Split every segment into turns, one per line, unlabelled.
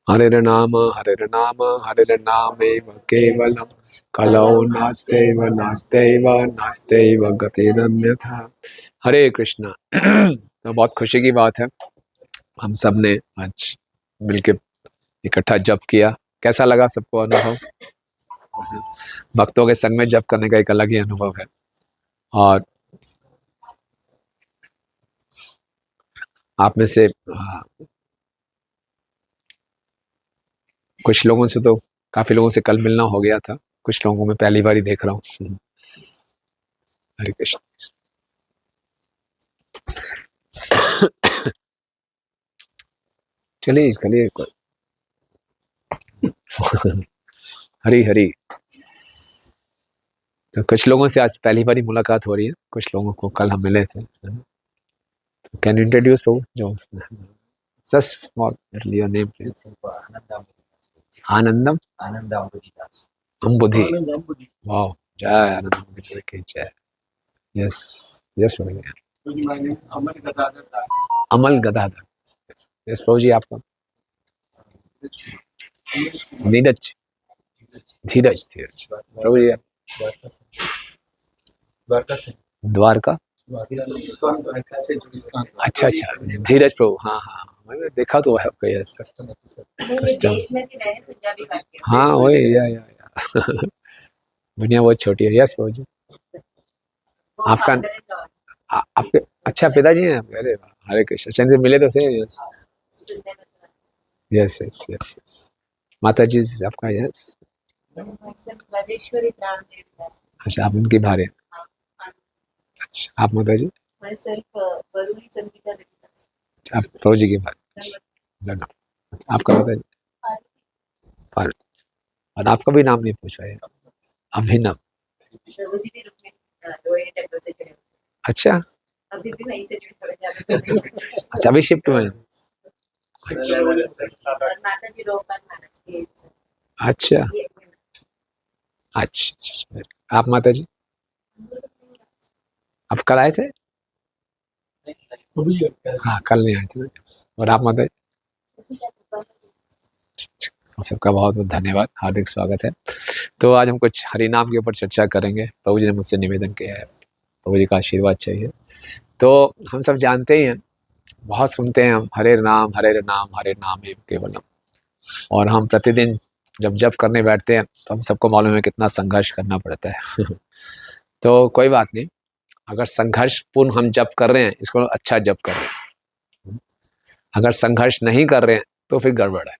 हरे नामेव केवलम कलौ नास्तेव गतिरन्यथा। हरे कृष्णा। तो बहुत खुशी की बात है, हम सब ने आज मिलके इकट्ठा जप किया। कैसा लगा सबको अनुभव? भक्तों के संग में जप करने का एक अलग ही अनुभव है। और आप में से कुछ लोगों से तो, काफी लोगों से कल मिलना हो गया था, कुछ लोगों को मैं पहली बार ही देख रहा हूँ। हरे कृष्ण। चलिए चलिए। हरी हरी। तो कुछ लोगों से आज पहली बार ही मुलाकात हो रही है, कुछ लोगों को कल हम मिले थे। कैन यू इंट्रोड्यूस प्रभु जो just small your name please? Anandam Ambudhi. Wow, जय आनंद अंबुधि की जय। Yes yes Prabhu. Amal Gadadhar. Yes Prabhu ji. आपका नीरज, धीरज धीरज प्रभु जी। द्वारका। अच्छा अच्छा, धीरज प्रभु। हाँ हाँ, मैंने देखा तो है आपका। Yes custom. हाँ वही या। दुनिया बहुत छोटी है। यस प्रभु जी। आपका आपके अच्छा पिताजी हैं आपके? अरे वाह, हरे कृष्ण। चंद्र मिले तो थे। Yes yes yes yes yes. माता जी आपका? यस। अच्छा, आप उनकी भार्य। अच्छा, आप माता जी? आप प्रभु जी की भार्य। धन्यवाद। आपका माता जी? पार्वती। और आपका भी नाम नहीं पूछा है? अभिनव। अच्छा अच्छा, अभी शिफ्ट हुए हैं। अच्छा अच्छा। आप माता जी? आप कल आए थे? हाँ, कल नहीं आए थे। और आप माता जी? सबका बहुत बहुत धन्यवाद, हार्दिक स्वागत है। तो आज हम कुछ हरि नाम के ऊपर चर्चा करेंगे। प्रभु जी ने मुझसे निवेदन किया है, प्रभु जी का आशीर्वाद चाहिए। तो हम सब जानते ही हैं, बहुत सुनते हैं हम, हरे नाम एव केवलम। और हम प्रतिदिन जब जप करने बैठते हैं तो हम सबको मालूम है कितना संघर्ष करना पड़ता है। तो कोई बात नहीं, अगर संघर्ष पूर्ण हम जप कर रहे हैं, इसको अच्छा जप कर रहे हैं। अगर संघर्ष नहीं कर रहे हैं तो फिर गड़बड़ है।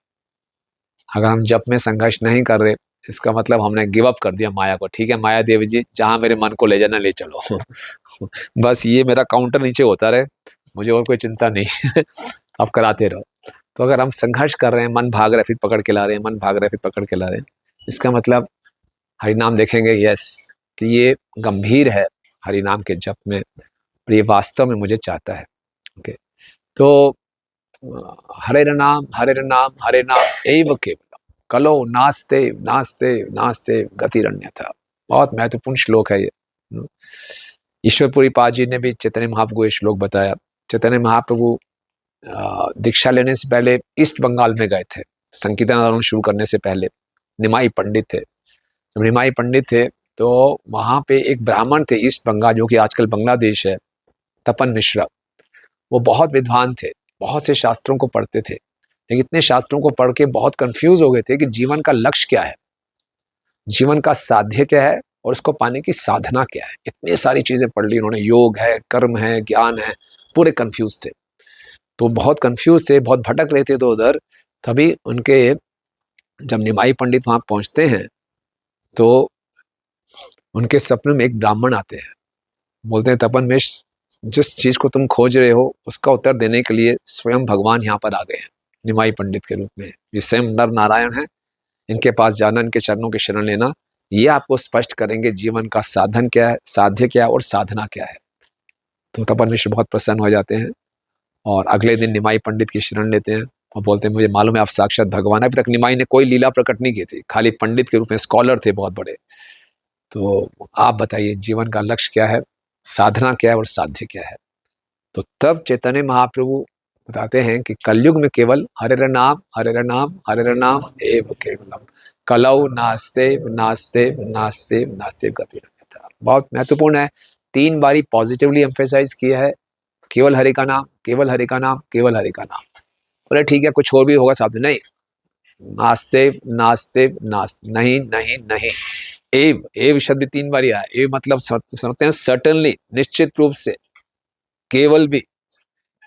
अगर हम जप में संघर्ष नहीं कर रहे, इसका मतलब हमने गिव अप कर दिया माया को। ठीक है माया देवी जी, जहाँ मेरे मन को ले जाना ले चलो। बस ये मेरा काउंटर नीचे होता रहे, मुझे और कोई चिंता नहीं। आप कराते रहो। तो अगर हम संघर्ष कर रहे हैं, मन भाग रहा है फिर पकड़ के ला रहे हैं, मन भाग रहा है फिर पकड़ के ला रहे हैं, इसका मतलब हरिनाम देखेंगे यस कि ये गंभीर है हरिनाम के जप में, और ये वास्तव में मुझे चाहता है। ओके, तो हरे नाम एव केवलम कलो नास्ते नास्ते नास्ते गतिरन्यथा। बहुत महत्वपूर्ण श्लोक है ये। ईश्वरपुरी पाद जी ने भी चैतन्य महाप्रभु को ये श्लोक बताया। चैतन्य महाप्रभु दीक्षा लेने से पहले ईस्ट बंगाल में गए थे, संकीर्तन आंदोलन शुरू करने से पहले। निमाई पंडित थे। जब निमाई पंडित थे तो वहाँ पे एक ब्राह्मण थे ईस्ट बंगाल, जो कि आजकल बांग्लादेश है, तपन मिश्रा। वो बहुत विद्वान थे, बहुत से शास्त्रों को पढ़ते थे, लेकिन इतने शास्त्रों को पढ़ के बहुत कंफ्यूज हो गए थे कि जीवन का लक्ष्य क्या है, जीवन का साध्य क्या है, और उसको पाने की साधना क्या है। इतनी सारी चीजें पढ़ ली उन्होंने, योग है, कर्म है, ज्ञान है, पूरे कंफ्यूज थे। तो बहुत कंफ्यूज थे, बहुत भटक रहे थे तो उधर। तभी उनके, जब निमाई पंडित वहां पहुंचते हैं तो उनके सपने में एक ब्राह्मण आते हैं। बोलते हैं तपन मिश्र, जिस चीज को तुम खोज रहे हो उसका उत्तर देने के लिए स्वयं भगवान यहाँ पर आ गए हैं, निमाई पंडित के रूप में। ये स्वयं नर नारायण है, इनके पास जाना, इनके चरणों की शरण लेना, ये आपको स्पष्ट करेंगे जीवन का साधन क्या है, साध्य क्या है और साधना क्या है। तो तपन मिश्र बहुत प्रसन्न हो जाते हैं और अगले दिन निमाई पंडित की शरण लेते हैं और बोलते हैं मुझे मालूम है आप साक्षात भगवान। अभी तक निमाई ने कोई लीला प्रकट नहीं की थी, खाली पंडित के रूप में, स्कॉलर थे बहुत बड़े। तो आप बताइए जीवन का लक्ष्य क्या है, साधना क्या है और साध्य क्या है। तो तब चैतन्य महाप्रभु बताते हैं कि कलयुग में केवल हरे नाम हरे नाम हरे नाम एव केवलम, कलौ नास्ते नास्ते नास्ते नास्ते गति। बहुत महत्वपूर्ण है, 3 बारी पॉजिटिवली एम्फेसाइज किया है, केवल हरि का नाम, केवल हरि का नाम, केवल हरि का नाम। बोले ठीक है कुछ और भी होगा साथ में, नहीं, नास्ते नास्ते नास्ते, नहीं नहीं नहीं, एव, एव शब्द 3 बार आया। एव मतलब समझते हैं सर्टनली, निश्चित रूप से, केवल भी,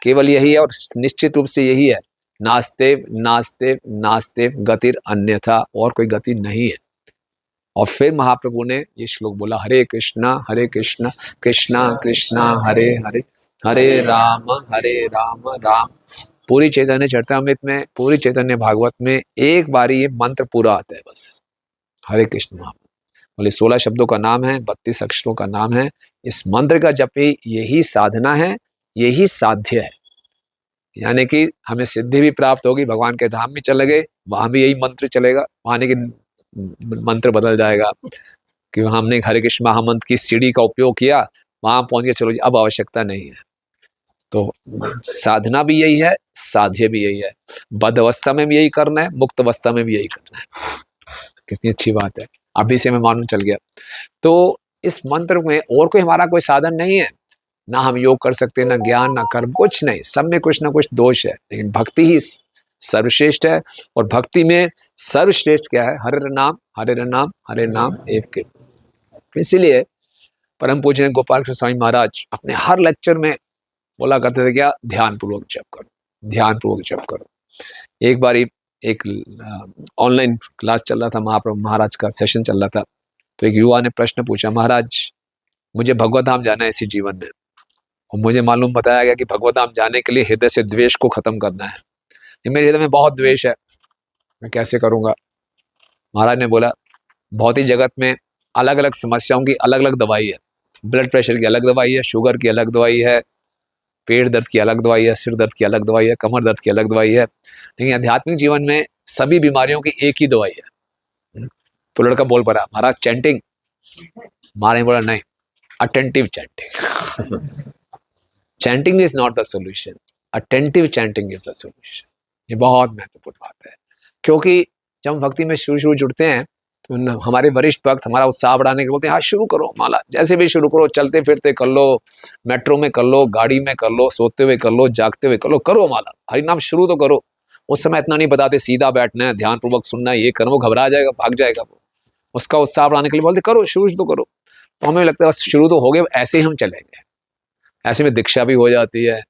केवल यही है और निश्चित रूप से यही है। नास्ते नास्ते नास्ते गतिर अन्यथा, और कोई गति नहीं है। और फिर महाप्रभु ने ये श्लोक बोला, हरे कृष्णा कृष्णा कृष्णा हरे हरे, हरे राम राम। पूरी चैतन्य चरितामृत में, पूरी चैतन्य भागवत में एक बारी ये मंत्र पूरा आता है बस, हरे कृष्ण महामंत्र। बोले 16 शब्दों का नाम है, 32 अक्षरों का नाम है। इस मंत्र का जप ही यही साधना है, यही साध्य है। यानी कि हमें सिद्धि भी प्राप्त होगी, भगवान के धाम भी चले गए, वहां भी यही मंत्र चलेगा, वहां नहीं कि मंत्र बदल जाएगा कि हमने हरे कृष्ण महामंत्र की सीढ़ी का उपयोग किया, वहां पहुंच गए, चलो जी अब आवश्यकता नहीं है। तो साधना भी यही है, साध्य भी यही है। बद्ध अवस्था में भी यही करना है, मुक्त अवस्था में भी यही करना है। कितनी अच्छी बात है, अभी से हमें मालूम चल गया। तो इस मंत्र में और कोई हमारा कोई साधन नहीं है, ना हम योग कर सकते, ना ज्ञान, ना कर्म, कुछ नहीं, सब में कुछ ना कुछ दोष है, लेकिन भक्ति ही सर्वश्रेष्ठ है। और भक्ति में सर्वश्रेष्ठ क्या है? हरे नाम हरे नाम हरे नाम एव के। इसीलिए परम पूज्य गोपाल कृष्ण स्वामी महाराज अपने हर लेक्चर में बोला करते थे क्या? ध्यान पूर्वक जप करो, ध्यान पूर्वक जप करो। एक बारी एक ऑनलाइन क्लास चल रहा था, महाप्रभु महाराज का सेशन चल रहा था, तो एक युवा ने प्रश्न पूछा, महाराज मुझे भगवत धाम जाना है इसी जीवन में, और मुझे मालूम बताया गया कि भगवत धाम जाने के लिए हृदय से द्वेष को खत्म करना है। मेरे हृदय में बहुत द्वेष है, मैं कैसे करूंगा? महाराज ने बोला, भौतिक जगत में अलग अलग समस्याओं की अलग अलग दवाई है। ब्लड प्रेशर की अलग दवाई है, शुगर की अलग दवाई है, पेट दर्द की अलग दवाई है, सिर दर्द की अलग दवाई है, कमर दर्द की अलग दवाई है। लेकिन आध्यात्मिक जीवन में सभी बीमारियों की एक ही दवाई है। तो लड़का बोल पड़ा, महाराज चैंटिंग। महाराज ने बोला, नहीं, attentive chanting. Chanting is not the solution, attentive chanting is the solution. ये बहुत महत्वपूर्ण बात है, क्योंकि जब हम भक्ति में शुरू शुरू जुड़ते हैं तो हमारे वरिष्ठ भक्त हमारा उत्साह बढ़ाने के बोलते हैं, हाँ शुरू करो माला, जैसे भी शुरू करो, चलते फिरते कर लो, मेट्रो में कर लो, गाड़ी में कर लो, सोते हुए कर लो, जागते हुए कर लो, करो माला, हरि नाम शुरू तो करो। उस समय इतना नहीं बताते सीधा बैठना है, ध्यान पूर्वक सुनना है, ये करो, वो घबरा जाएगा, भाग जाएगा। वो उसका उत्साह बढ़ाने के लिए बोलते करो, शुरू तो करो। तो हमें लगता है बस शुरू तो हो गए, ऐसे ही हम चलेंगे। ऐसे में दीक्षा भी हो जाती है,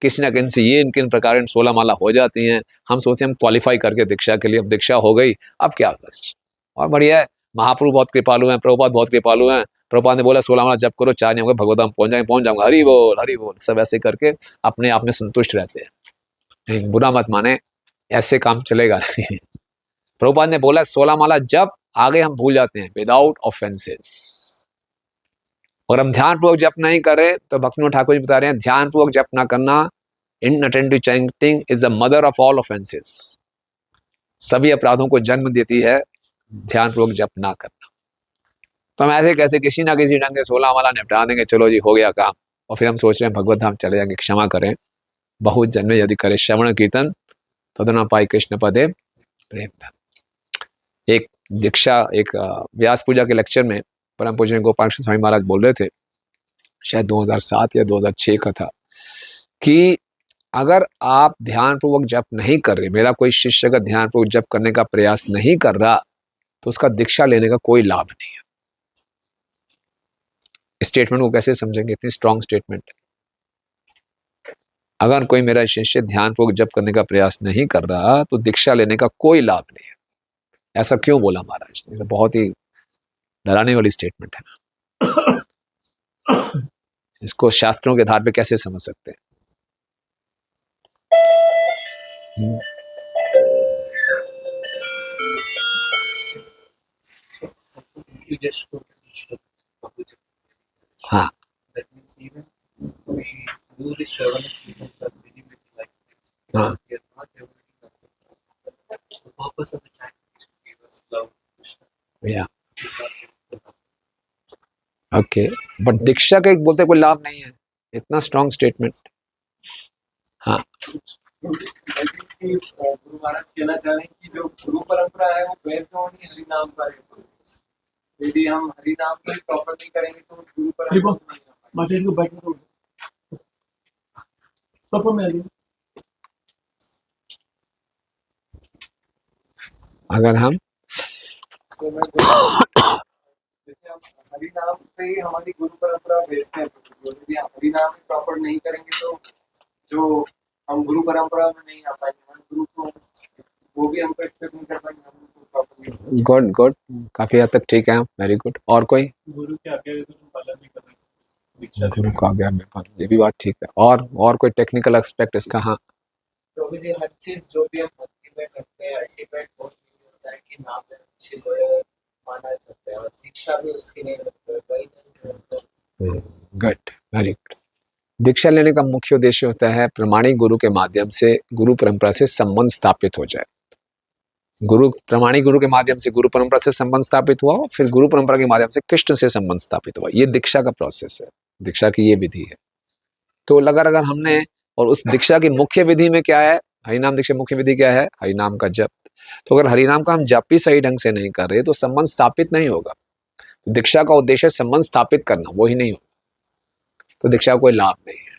किसी न किसी ये किन प्रकार 16 माला हो जाती हैं। हम सोचते हैं हम क्वालिफाई करके दीक्षा के लिए, अब दीक्षा हो गई, अब क्या बस और बढ़िया है। महाप्रभु बहुत कृपालु हैं, प्रभुपाद बहुत कृपालु हैं। प्रभुपाद ने बोला 16 माला जप करो, 4 नहीं होगा भगवत पहुंच जाऊंगा, हरि बोल हरि बोल, सब ऐसे करके अपने आप में संतुष्ट रहते हैं। नहीं, बुरा मत माने, ऐसे काम चलेगा नहीं। प्रभुपाद ने बोला 16 माला जप, आगे हम भूल जाते हैं, विदाउट ऑफेंसेस। और हम ध्यान पूर्वक जप नहीं कर रहे, तो भक्तिविनोद ठाकुर जी बता रहे हैं, ध्यान पूर्वक जप ना करना, inattentive chanting is the mother of all offences. सभी अपराधों को जन्म देती है ध्यान पूर्वक जप ना करना। तो हम ऐसे कैसे किसी ना किसी ढंग से 16 माला निपटा देंगे, चलो जी हो गया काम, और फिर हम सोच रहे हैं भगवत धाम चले जाएंगे। क्षमा करें, बहुत जन्मे यदि करे श्रवण कीर्तन तदना पाई कृष्ण पदे प्रेम। एक दीक्षा, एक व्यास पूजा के लेक्चर में परम पूज्य गोपाल कृष्ण स्वामी महाराज बोल रहे थे, शायद 2007 या 2006 का था, कि अगर आप ध्यान पूर्वक जप नहीं कर रहे, मेरा कोई शिष्य अगर ध्यान पूर्वक जप करने का प्रयास नहीं कर रहा, तो उसका दीक्षा लेने का कोई लाभ नहीं है। स्टेटमेंट को कैसे समझेंगे? इतनी स्ट्रॉन्ग स्टेटमेंट। अगर कोई मेरा शिष्य ध्यान पूर्वक जप करने का प्रयास नहीं कर रहा, तो दीक्षा लेने का कोई लाभ नहीं है। ऐसा क्यों बोला महाराज ने? तो बहुत ही डराने वाली स्टेटमेंट है। इसको शास्त्रों के आधार पे कैसे समझ सकते हैं? हाँ, हाँ, या ओके, बट दीक्षा का एक बोलते कोई लाभ नहीं है, इतना स्ट्रॉन्ग स्टेटमेंट। हाँ,
गुरु महाराज कहना चाह रहे हैं कि जो गुरु परंपरा है वो बेस्ड ओनली हरि नाम पर है। यदि हम हरि नाम को ही प्रॉपर नहीं करेंगे तो गुरु परंपरा नहीं आ पाएगी।
अगर हम
तो मैं जैसे हम हरि नाम पे ही हमारी गुरु परंपरा बेस्ड है, तो यदि हम हरि नाम ही प्रॉपर नहीं करेंगे तो जो हम गुरु परंपरा में नहीं आ पाएंगे, हम गुरु को वो भी हमको एक्सेप्ट नहीं कर पाएंगे, हम उनको प्रॉपर
गुड गुड, काफी हद तक ठीक है, वेरी गुड। और कोई?
गुरु के आज्ञा का तो पालन नहीं कर रहे,
गुरु का आज्ञा में पालन, ये भी बात ठीक है। और कोई टेक्निकल एस्पेक्ट इसका? हाँ,
तो भी हर चीज जो भी हम भक्ति में करते हैं अल्टीमेट गोल यही होता है कि नाम में अच्छी लॉयल माना जाता है, और दीक्षा भी उसकी नहीं लगती है, कहीं नहीं।
Good, very good. दीक्षा लेने का मुख्य उद्देश्य होता है प्रमाणिक गुरु के माध्यम से गुरु परंपरा से संबंध स्थापित हो जाए। प्रमाणिक गुरु के माध्यम से गुरु परंपरा से संबंध स्थापित हुआ, फिर गुरु परंपरा के माध्यम से कृष्ण से संबंध स्थापित हुआ। ये दीक्षा का प्रोसेस है, दीक्षा की ये विधि है। तो अगर हमने, और उस दीक्षा की मुख्य विधि में क्या है, हरिनाम दीक्षा मुख्य विधि क्या है? हरिनाम का जप। तो अगर हरिनाम का हम जप ही सही ढंग से नहीं कर रहे तो संबंध स्थापित नहीं होगा। तो दीक्षा का उद्देश्य संबंध स्थापित करना, वो ही नहीं होगा तो दीक्षा का कोई लाभ नहीं है।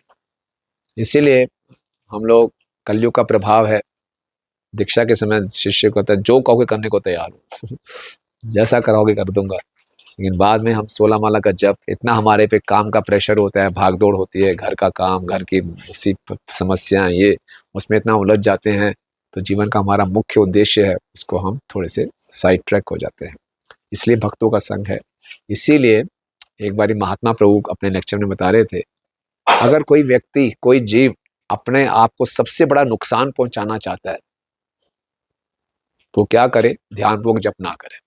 इसीलिए हम लोग, कलयुग का प्रभाव है, दीक्षा के समय शिष्य को कहता है जो कहोगे करने को तैयार हूँ जैसा कराओगे कर दूंगा। लेकिन बाद में हम 16 माला का जप, इतना हमारे पे काम का प्रेशर होता है, भागदौड़ होती है, घर का काम, घर की समस्याएं, ये उसमें इतना उलझ जाते हैं, तो जीवन का हमारा मुख्य उद्देश्य है उसको हम थोड़े से साइड ट्रैक हो जाते हैं। इसलिए भक्तों का संग है। इसीलिए एक बारी महात्मा प्रभु अपने लेक्चर में बता रहे थे, अगर कोई व्यक्ति, कोई जीव अपने आप को सबसे बड़ा नुकसान पहुंचाना चाहता है तो क्या करे? ध्यानपूर्वक जप ना करे।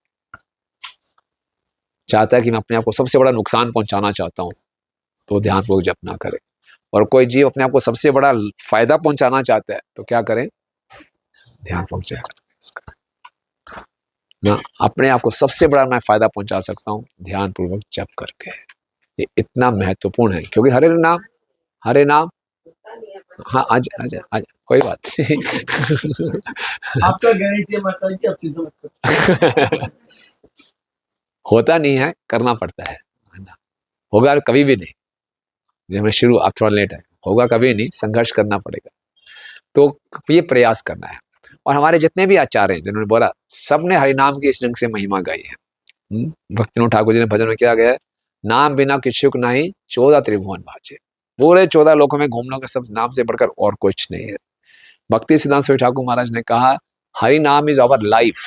चाहता है कि मैं अपने आप को सबसे बड़ा नुकसान पहुंचाना चाहता हूं तो ध्यानपूर्वक जप ना करे। और कोई जीव अपने आप को सबसे बड़ा फायदा पहुंचाना चाहता है तो क्या करें? ध्यानपूर्वक जप करें। मैं अपने आप को सबसे बड़ा मैं फायदा पहुंचा सकता हूं ध्यानपूर्वक जप करके। ये इतना महत्वपूर्ण है, क्योंकि हरे नाम, हाँ आज आज आज कोई बात नहीं
आपका गारंटी है माता जी, आप चिंता मत करो।
होता नहीं है, करना पड़ता है ना। होगा कभी भी नहीं, जब मैं शुरू, आप थोड़ा लेट है, होगा कभी नहीं, संघर्ष करना पड़ेगा। तो ये प्रयास करना है। और हमारे जितने भी आचार्य हैं जिन्होंने बोला, सबने हरिनाम की इस ढंग से महिमा गाई है। भक्तिनाथ ठाकुर जी ने भजन में क्या गया है? नाम बिना किछुक नहीं 14 त्रिभुवन भाजे। पूरे 14 लोकों में घूमने का सब नाम से बढ़कर और कुछ नहीं है। भक्ति सिद्धांत स्वामी ठाकुर महाराज ने कहा, हरि नाम इज आवर लाइफ।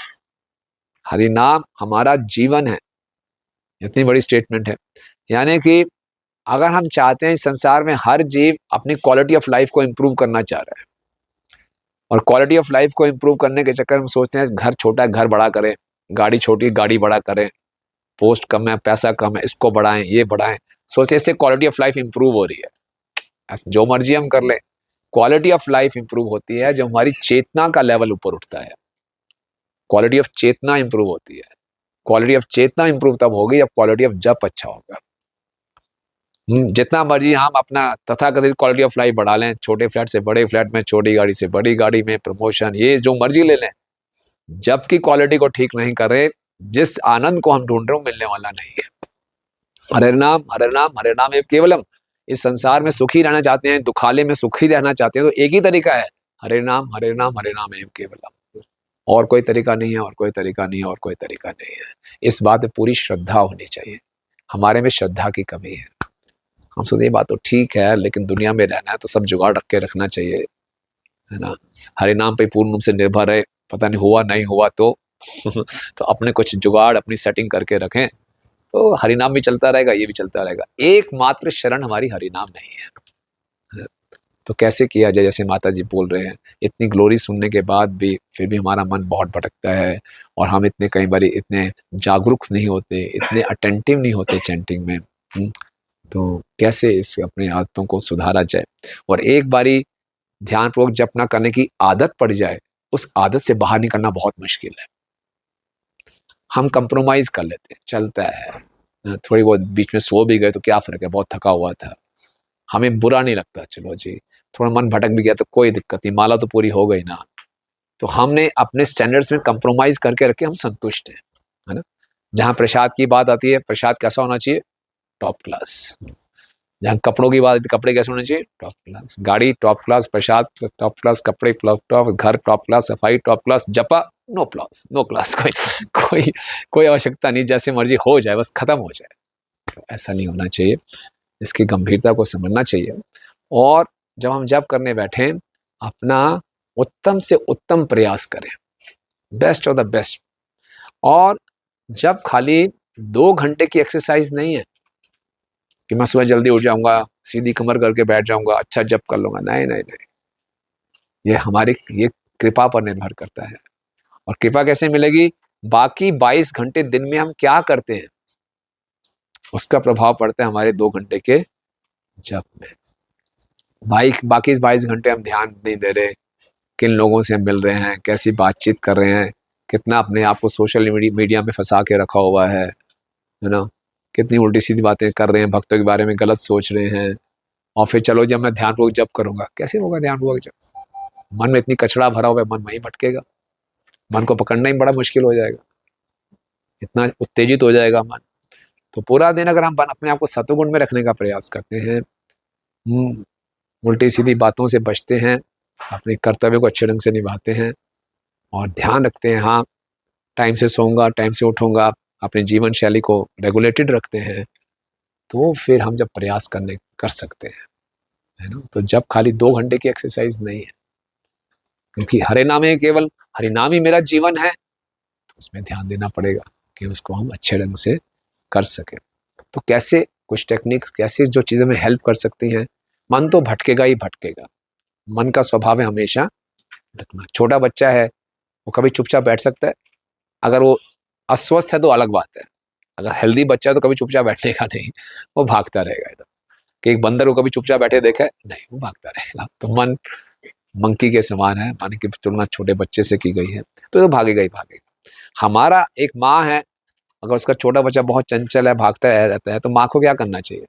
हरि नाम हमारा जीवन है। इतनी बड़ी स्टेटमेंट है। यानी कि अगर हम चाहते हैं इस संसार में हर जीव अपनी क्वालिटी ऑफ लाइफ को इंप्रूव करना चाह रहा है, और क्वालिटी ऑफ लाइफ को इंप्रूव करने के चक्कर में सोचते हैं घर छोटा है घर बड़ा करें, गाड़ी छोटी गाड़ी बड़ा करें, पोस्ट कम है पैसा कम है इसको बढ़ाएं, ये बढ़ाएं, सोचते इससे क्वालिटी ऑफ लाइफ इंप्रूव हो रही है। जो मर्जी हम कर लें, क्वालिटी ऑफ लाइफ इंप्रूव होती है जब हमारी चेतना का लेवल ऊपर उठता है। क्वालिटी ऑफ चेतना इंप्रूव होती है। क्वालिटी ऑफ चेतना इंप्रूव तब होगी जब क्वालिटी ऑफ जप अच्छा होगा। जितना मर्जी हम अपना तथाकथित क्वालिटी ऑफ लाइफ बढ़ा लें, छोटे फ्लैट से बड़े फ्लैट में, छोटी गाड़ी से बड़ी गाड़ी में, प्रमोशन, ये जो मर्जी ले लें, जबकि क्वालिटी को ठीक नहीं कर रहे, जिस आनंद को हम ढूंढ रहे हो मिलने वाला नहीं है। हरे नाम हरे नाम हरे नाम एव केवलम। इस संसार में सुखी रहना चाहते हैं, दुखाले में सुखी रहना चाहते हैं, तो एक ही तरीका है, हरे नाम हरे नाम हरे नाम एव केवलम। और कोई तरीका नहीं है, और कोई तरीका नहीं है, और कोई तरीका नहीं है। इस बात में पूरी श्रद्धा होनी चाहिए। हमारे में श्रद्धा की कमी है। हम सोचते ये बात तो ठीक है, लेकिन दुनिया में रहना है तो सब जुगाड़ रख के रखना चाहिए, है ना। हरे नाम पे पूर्ण रूप से निर्भर है, पता नहीं हुआ नहीं हुआ तो तो अपने कुछ जुगाड़, अपनी सेटिंग करके रखें, तो हरिनाम भी चलता रहेगा, ये भी चलता रहेगा। एकमात्र शरण हमारी हरिनाम नहीं है। तो कैसे किया जाए? जैसे माता जी बोल रहे हैं, इतनी ग्लोरी सुनने के बाद भी फिर भी हमारा मन बहुत भटकता है, और हम इतने कई बार इतने जागरूक नहीं होते, इतने अटेंटिव नहीं होते चैंटिंग में। तो कैसे इस अपनी आदतों को सुधारा जाए? और एक बारी ध्यानपूर्वक जप ना करने की आदत पड़ जाए, उस आदत से बाहर निकलना बहुत मुश्किल है। हम कंप्रोमाइज कर लेते हैं, चलता है, थोड़ी बहुत बीच में सो भी गए तो क्या फर्क है, बहुत थका हुआ था, हमें बुरा नहीं लगता, चलो जी थोड़ा मन भटक भी गया तो कोई दिक्कत नहीं, माला तो पूरी हो गई ना। तो हमने अपने स्टैंडर्ड्स में कंप्रोमाइज करके रखे, हम संतुष्ट हैं, है ना। जहाँ प्रसाद की बात आती है, प्रसाद कैसा होना चाहिए? Top class. जहाँ कपड़ों की बात आती है, कपड़े कैसे होने चाहिए? Top class. गाड़ी टॉप क्लास, प्रसाद टॉप क्लास, कपड़े टॉप, घर टॉप क्लास, सफाई टॉप क्लास, जपा नो क्लास, नो क्लास। कोई कोई आवश्यकता नहीं, जैसे मर्जी हो जाए, बस खत्म हो जाए। तो ऐसा नहीं होना चाहिए, इसकी गंभीरता को समझना चाहिए। और जब हम जप करने बैठें, अपना उत्तम से उत्तम प्रयास करें, बेस्ट ऑफ द बेस्ट। और जब खाली 2 घंटे की एक्सरसाइज नहीं है कि मैं सुबह जल्दी उठ जाऊंगा, सीधी कमर करके बैठ जाऊंगा, अच्छा जप कर लूंगा, नहीं नहीं नहीं, ये कृपा पर निर्भर करता है। और कृपा कैसे मिलेगी? बाकी 22 घंटे दिन में हम क्या करते हैं, उसका प्रभाव पड़ता है हमारे 2 घंटे के जप में। बाकी 22 घंटे हम ध्यान नहीं दे रहे, किन लोगों से हम मिल रहे हैं, कैसी बातचीत कर रहे हैं, कितना अपने आप को सोशल मीडिया में फंसा के रखा हुआ है ना, कितनी उल्टी सीधी बातें कर रहे हैं, भक्तों के बारे में गलत सोच रहे हैं। और फिर चलो जब मैं ध्यानपूर्वक जप करूंगा, कैसे होगा ध्यानपूर्वक जप? मन में इतनी कचरा भरा हुआ है, मन वहीं भटकेगा, मन को पकड़ना ही बड़ा मुश्किल हो जाएगा, इतना उत्तेजित हो जाएगा मन। तो पूरा दिन अगर हम अपने आप को सत्वगुण में रखने का प्रयास करते हैं, उल्टी सीधी बातों से बचते हैं, अपने कर्तव्य को अच्छे ढंग से निभाते हैं और ध्यान रखते हैं, हाँ टाइम से सोऊंगा, टाइम से उठूंगा, अपनी जीवन शैली को रेगुलेटेड रखते हैं, तो फिर हम जब प्रयास कर सकते हैं, है ना। तो जब खाली 2 घंटे की एक्सरसाइज नहीं है, क्योंकि हरे नाम है, केवल हरि नाम ही मेरा जीवन है, तो उसमें ध्यान देना पड़ेगा कि उसको हम अच्छे ढंग से कर सकें। तो कैसे कुछ टेक्निक्स, कैसे जो चीज़ें में हेल्प कर सकती हैं। मन तो भटकेगा ही भटकेगा, मन का स्वभाव है हमेशा भटकना। छोटा बच्चा है, वो कभी चुपचाप बैठ सकता है? अगर वो अस्वस्थ है तो अलग बात है, अगर हेल्दी बच्चा है तो कभी चुपचाप बैठने का नहीं, वो भागता रहेगा एकदम। कि एक बंदर को कभी चुपचाप बैठे देखा है? नहीं, वो भागता रहेगा। तो मन मंकी के समान है, मन की तुलना छोटे बच्चे से की गई है, तो भागेगा ही भागेगा। हमारा एक माँ है, अगर उसका छोटा बच्चा बहुत चंचल है, भागता रहता है, तो माँ को क्या करना चाहिए?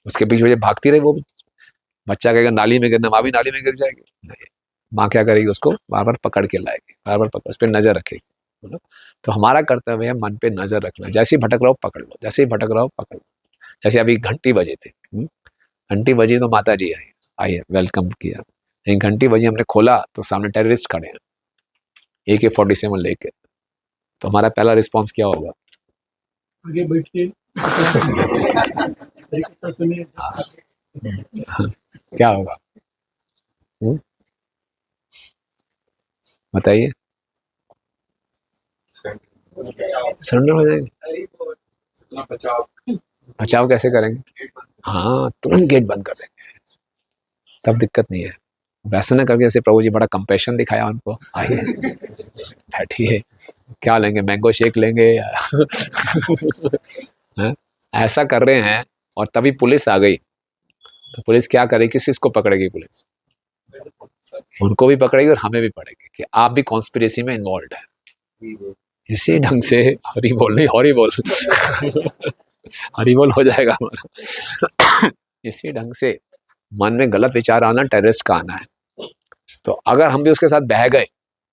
उसके पीछे भागती रहे वो भी। बच्चा कहेगा नाली में गिरना, माँ भी नाली में गिर जाएगी? नहीं, माँ क्या करेगी? उसको बार बार पकड़ के लाएगी, बार बार पकड़, उस पर नजर रखेगी, है ना। तो हमारा कर्तव्य है मन पे नजर रखना, जैसे ही भटक रहा हो पकड़ लो, जैसे ही भटक रहा हो पकड़ लो। जैसे अभी घंटी बजी थी, घंटी बजी तो माता जी आई वेलकम किया। एक घंटी बजी, हमने खोला तो सामने टेररिस्ट खड़े हैं AK-47 लेके, तो हमारा पहला रिस्पॉन्स क्या होगा?
आगे बैठिए, सुनिए।
क्या होगा? बताइए। सरेंडर हो जाएंगे। बचाव कैसे करेंगे? हाँ, तुरंत गेट बंद कर देंगे, तब दिक्कत नहीं है। वैसे ना करके जैसे प्रभु जी बड़ा कंपैशन दिखाया उनको, आइए बैठिए, क्या लेंगे, मैंगो शेक लेंगे या ऐसा कर रहे हैं। और तभी पुलिस आ गई, तो पुलिस क्या करेगी? किस को पकड़ेगी पुलिस? उनको भी पकड़ेगी और हमें भी पकड़ेगी कि आप भी कॉन्स्पिरेसी में इन्वॉल्व है। इसी ढंग से हरी बोल नहीं, हरी बोल हरी बोल हो जाएगा हमारा। इसी ढंग से मन में गलत विचार आना टेररिस्ट का आना है। तो अगर हम भी उसके साथ बह गए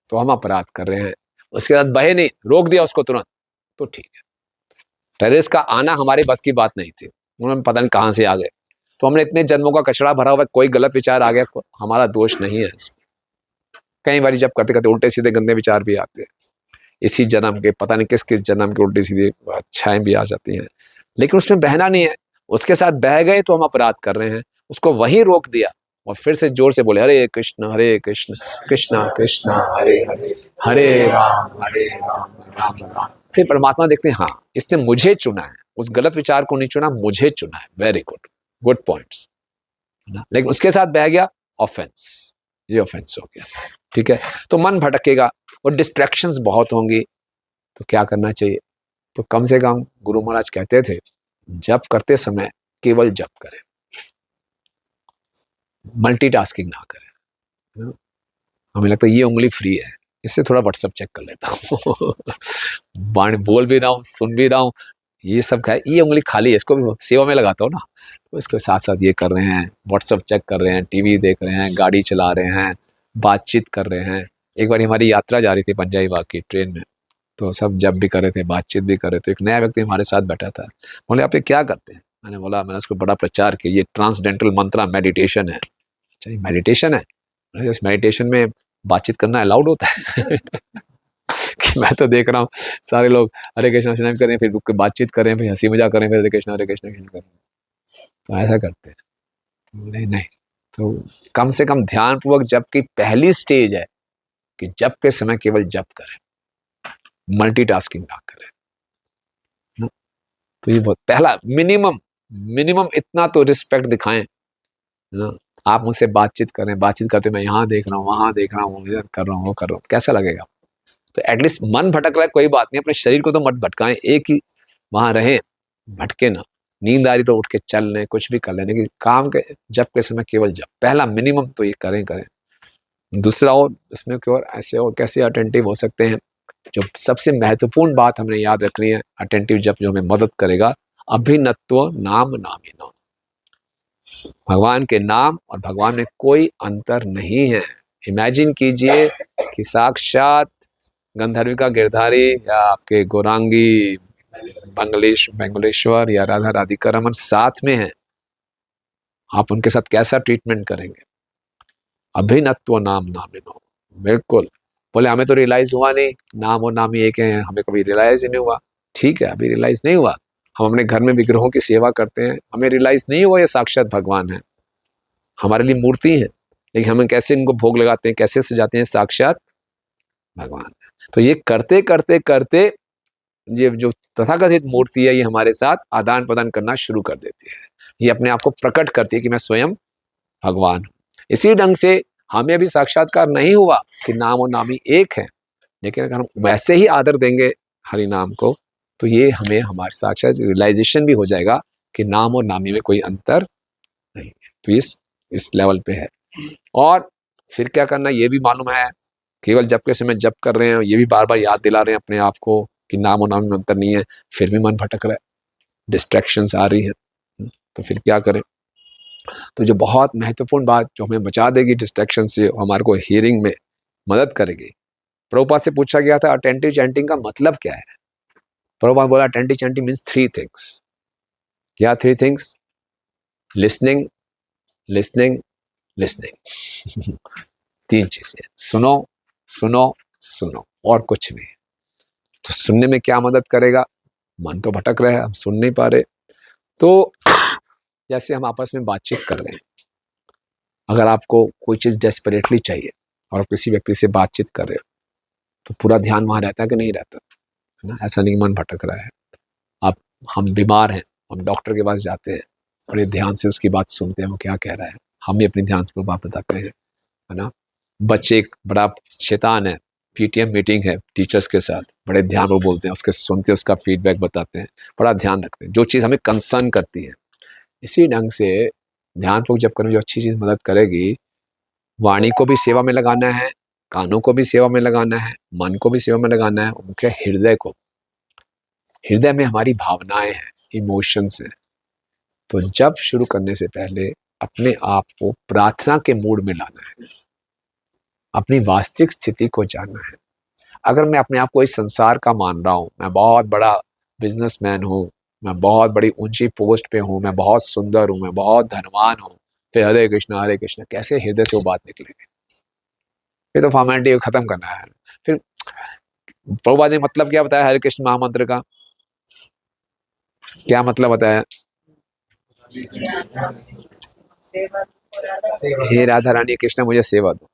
तो हम अपराध कर रहे हैं, उसके साथ बहे नहीं, रोक दिया उसको तुरंत, तो ठीक है। टेररिस्ट का आना हमारे बस की बात नहीं थी, उन्होंने पता नहीं कहाँ से आ गए, तो हमने इतने जन्मों का कचरा भरा हुआ, कोई गलत विचार आ गया, हमारा दोष नहीं है इसमें। कई बार जब करते करते उल्टे सीधे गंदे विचार भी आते हैं, इसी जन्म के, पता नहीं किस किस जन्म के उल्टी सीधी अच्छाएं भी आ जाती हैं, लेकिन उसमें बहना नहीं है। उसके साथ बह गए तो हम अपराध कर रहे हैं, उसको वहीं रोक दिया और फिर से जोर से बोले हरे कृष्ण कृष्ण कृष्ण हरे हरे, हरे राम राम राम। फिर परमात्मा देखते हैं, हाँ इसने मुझे चुना है, उस गलत विचार को नहीं चुना, मुझे चुना है। Very good, good points. लेकिन उसके साथ बह गया, ऑफेंस, ये ऑफेंस हो गया, ठीक है। तो मन भटकेगा और डिस्ट्रैक्शंस बहुत होंगी, तो क्या करना चाहिए? तो कम से कम गुरु महाराज कहते थे जप करते समय केवल जप करें, मल्टीटास्किंग ना करें। हमें लगता है ये उंगली फ्री है, इससे थोड़ा व्हाट्सएप चेक कर लेता हूँ बोल भी रहा हूँ, सुन भी रहा हूँ, ये सब है, ये उंगली खाली है, इसको भी सेवा में लगाता हूँ ना, तो इसके साथ साथ ये कर रहे हैं, व्हाट्सएप चेक कर रहे हैं, टीवी देख रहे हैं, गाड़ी चला रहे हैं, बातचीत कर रहे हैं, एक बार हमारी यात्रा जा रही थी पंजाबी बाग की ट्रेन में, तो सब जब भी कर रहे थे, बातचीत भी कर रहे थे, एक नया व्यक्ति हमारे साथ बैठा था। बोले आप ये क्या करते हैं? मैंने बोला, मैंने उसको बड़ा प्रचार किया, ये ट्रांसडेंटल मंत्रा मेडिटेशन है। अच्छा ये मेडिटेशन है? इस मेडिटेशन में बातचीत करना अलाउड होता है? कि मैं तो देख रहा हूँ सारे लोग हरे कृष्णा हरे कृष्णा कर रहे हैं, फिर रुक के बातचीत कर रहे हैं, फिर हंसी मजाक कर रहे हैं, फिर हरे कृष्णा कृष्ण कर रहे हैं। तो ऐसा करते हैं? नहीं नहीं, तो कम से कम ध्यान पूर्वक जप की पहली स्टेज है कि जप के समय केवल जप करें, मल्टीटास्किंग ना करें ना। तो ये बहुत पहला मिनिमम, मिनिमम इतना तो रिस्पेक्ट दिखाएं ना। आप मुझसे बातचीत करें, बातचीत करते मैं यहाँ देख रहा हूँ, वहां देख रहा हूँ, इधर कर रहा हूँ, वो कर रहा हूँ, कैसा लगेगा? तो एटलीस्ट मन भटक रहा है कोई बात नहीं, अपने शरीर को तो मत भटकाएं, एक ही वहां रहे, भटके ना। नींद आ रही तो उठ के चल लें, कुछ भी कर लें, लेकिन काम के जब के समय केवल जब, पहला मिनिमम तो ये करें करें। दूसरा, और इसमें क्यों ऐसे और कैसे अटेंटिव हो सकते हैं? जो सबसे महत्वपूर्ण बात हमने याद रखनी है अटेंटिव जब जो हमें मदद करेगा, अभिनत्व नाम नामिनो। भगवान के नाम और भगवान में कोई अंतर नहीं है। इमेजिन कीजिए कि साक्षात गंधर्विका गिरधारी या आपके गौरांगी मंगलेश्वर या राधा राधिका रमन साथ में हैं, आप उनके साथ कैसा ट्रीटमेंट करेंगे? अभिनत्व नाम नामिनो, बिल्कुल। बोले हमें तो रियलाइज हुआ नहीं, नाम और नाम ही एक है, हमें कभी रियलाइज ही नहीं हुआ। ठीक है, अभी रियलाइज नहीं हुआ। हम अपने घर में विग्रहों की सेवा करते हैं, हमें रियलाइज नहीं हुआ ये साक्षात भगवान है, हमारे लिए मूर्ति है, लेकिन हमें कैसे इनको भोग लगाते हैं, कैसे सजाते हैं, साक्षात भगवान। तो ये करते करते करते ये जो तथाकथित मूर्ति है, ये हमारे साथ आदान प्रदान करना शुरू कर देती है। ये अपने आप को प्रकट करती है कि मैं स्वयं भगवान हूं। इसी ढंग से हमें भी साक्षात्कार नहीं हुआ कि नाम और नामी एक है, लेकिन अगर हम वैसे ही आदर देंगे हरि नाम को, तो ये हमें हमारे साक्षात रियलाइजेशन भी हो जाएगा कि नाम और नामी में कोई अंतर नहीं है। तो इस लेवल पे है। और फिर क्या करना, ये भी मालूम है, केवल जप के समय जप कर रहे हैं, ये भी बार बार याद दिला रहे हैं अपने आप को कि नाम और नाम में अंतर नहीं है, फिर भी मन भटक रहा है, डिस्ट्रैक्शंस आ रही है, तो फिर क्या करें? तो जो बहुत महत्वपूर्ण बात जो हमें बचा देगी डिस्ट्रैक्शन से, हमारे को हियरिंग में मदद करेगी। प्रभुपाद से पूछा गया था अटेंटिव चैंटिंग का मतलब क्या है? प्रभुपाद बोला अटेंटिव चैंटिंग मीन्स 3 थिंग्स। क्या 3 थिंग्स? Listening, listening, listening. 3 चीजें, सुनो सुनो सुनो, और कुछ नहीं। तो सुनने में क्या मदद करेगा? मन तो भटक रहा है, हम सुन नहीं पा रहे। तो जैसे हम आपस में बातचीत कर रहे हैं, अगर आपको कोई चीज डेस्परेटली चाहिए और आप किसी व्यक्ति से बातचीत कर रहे हो, तो पूरा ध्यान वहां रहता है कि नहीं रहता? है ना? ऐसा नहीं मन भटक रहा है। आप, हम बीमार हैं, हम डॉक्टर के पास जाते हैं, बड़े ध्यान से उसकी बात सुनते हैं, वो क्या कह रहा है, हम भी अपनी ध्यान से बात बताते हैं, है ना? बच्चे एक बड़ा शैतान है, पीटीएम मीटिंग है टीचर्स के साथ, बड़े ध्यान में बोलते हैं, उसके सुनते हैं, उसका फीडबैक बताते हैं, बड़ा ध्यान रखते हैं, जो चीज़ हमें कंसर्न करती है। इसी ढंग से ध्यानपूर्वक जब करने जो अच्छी चीज़ मदद करेगी, वाणी को भी सेवा में लगाना है, कानों को भी सेवा में लगाना है, मन को भी सेवा में लगाना है, मुख्य हृदय को। हृदय में हमारी भावनाएं हैं, इमोशंस हैं। तो जब शुरू करने से पहले अपने आप को प्रार्थना के मूड में लाना है, अपनी वास्तविक स्थिति को जानना है। अगर मैं अपने आप को इस संसार का मान रहा हूँ, मैं बहुत बड़ा बिजनेसमैन हूँ, मैं बहुत बड़ी ऊंची पोस्ट पे हूँ, मैं बहुत सुंदर हूँ, मैं बहुत धनवान हूँ, फिर हरे कृष्णा, कैसे हृदय से वो बात निकलेगी? फिर तो फॉर्मेलिटी खत्म करना है। फिर प्रभुपाद ने मतलब क्या बताया हरे कृष्ण महामंत्र का? क्या मतलब बताया? हे राधा रानी कृष्ण मुझे सेवा दो।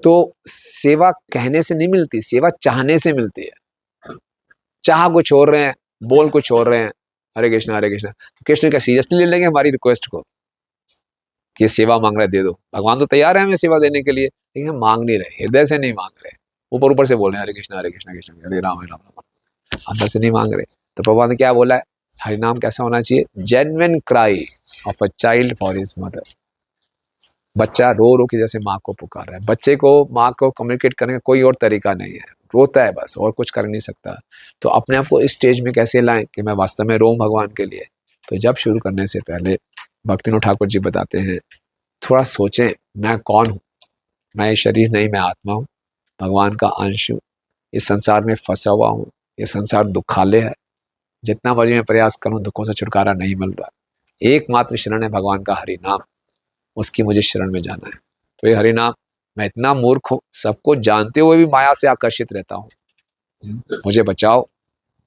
तो सेवा कहने से नहीं मिलती, सेवा चाहने से मिलती है। चाह को छोड़ रहे हैं, बोल को छोड़ रहे हैं, हरे कृष्णा तो कृष्ण क्या सीरियसली ले लेंगे हमारी रिक्वेस्ट को कि ये सेवा मांग रहे दे दो? भगवान तो तैयार है हमें सेवा देने के लिए, लेकिन हम मांग नहीं रहे, हृदय से नहीं मांग रहे, ऊपर ऊपर से बोल रहे हैं हरे कृष्णा हरे राम राम, अंदर से नहीं मांग रहे। तो प्रभुपाद ने क्या बोला है? हरिनाम कैसा होना चाहिए? Genuine cry of a child for his mother. बच्चा रो रो के जैसे माँ को पुकार रहा है। बच्चे को माँ को कम्युनिकेट करने का कोई और तरीका नहीं है, रोता है बस, और कुछ कर नहीं सकता। तो अपने आप को इस स्टेज में कैसे लाएं कि मैं वास्तव में रोऊं भगवान के लिए? तो जब शुरू करने से पहले भक्तिनाथ ठाकुर जी बताते हैं, थोड़ा सोचें मैं कौन हूँ, मैं ये शरीर नहीं, मैं आत्मा हूँ, भगवान का अंश हूँ, इस संसार में फंसा हुआ हूँ, ये संसार दुखालय है, जितना मर्जी मैं प्रयास करूं दुखों से छुटकारा नहीं मिल रहा। एकमात्र शरण है भगवान का हरि नाम, उसकी मुझे शरण में जाना है। तो ये हरि नाम, मैं इतना मूर्ख हूं, सबको जानते हुए भी माया से आकर्षित रहता हूं। मुझे बचाओ,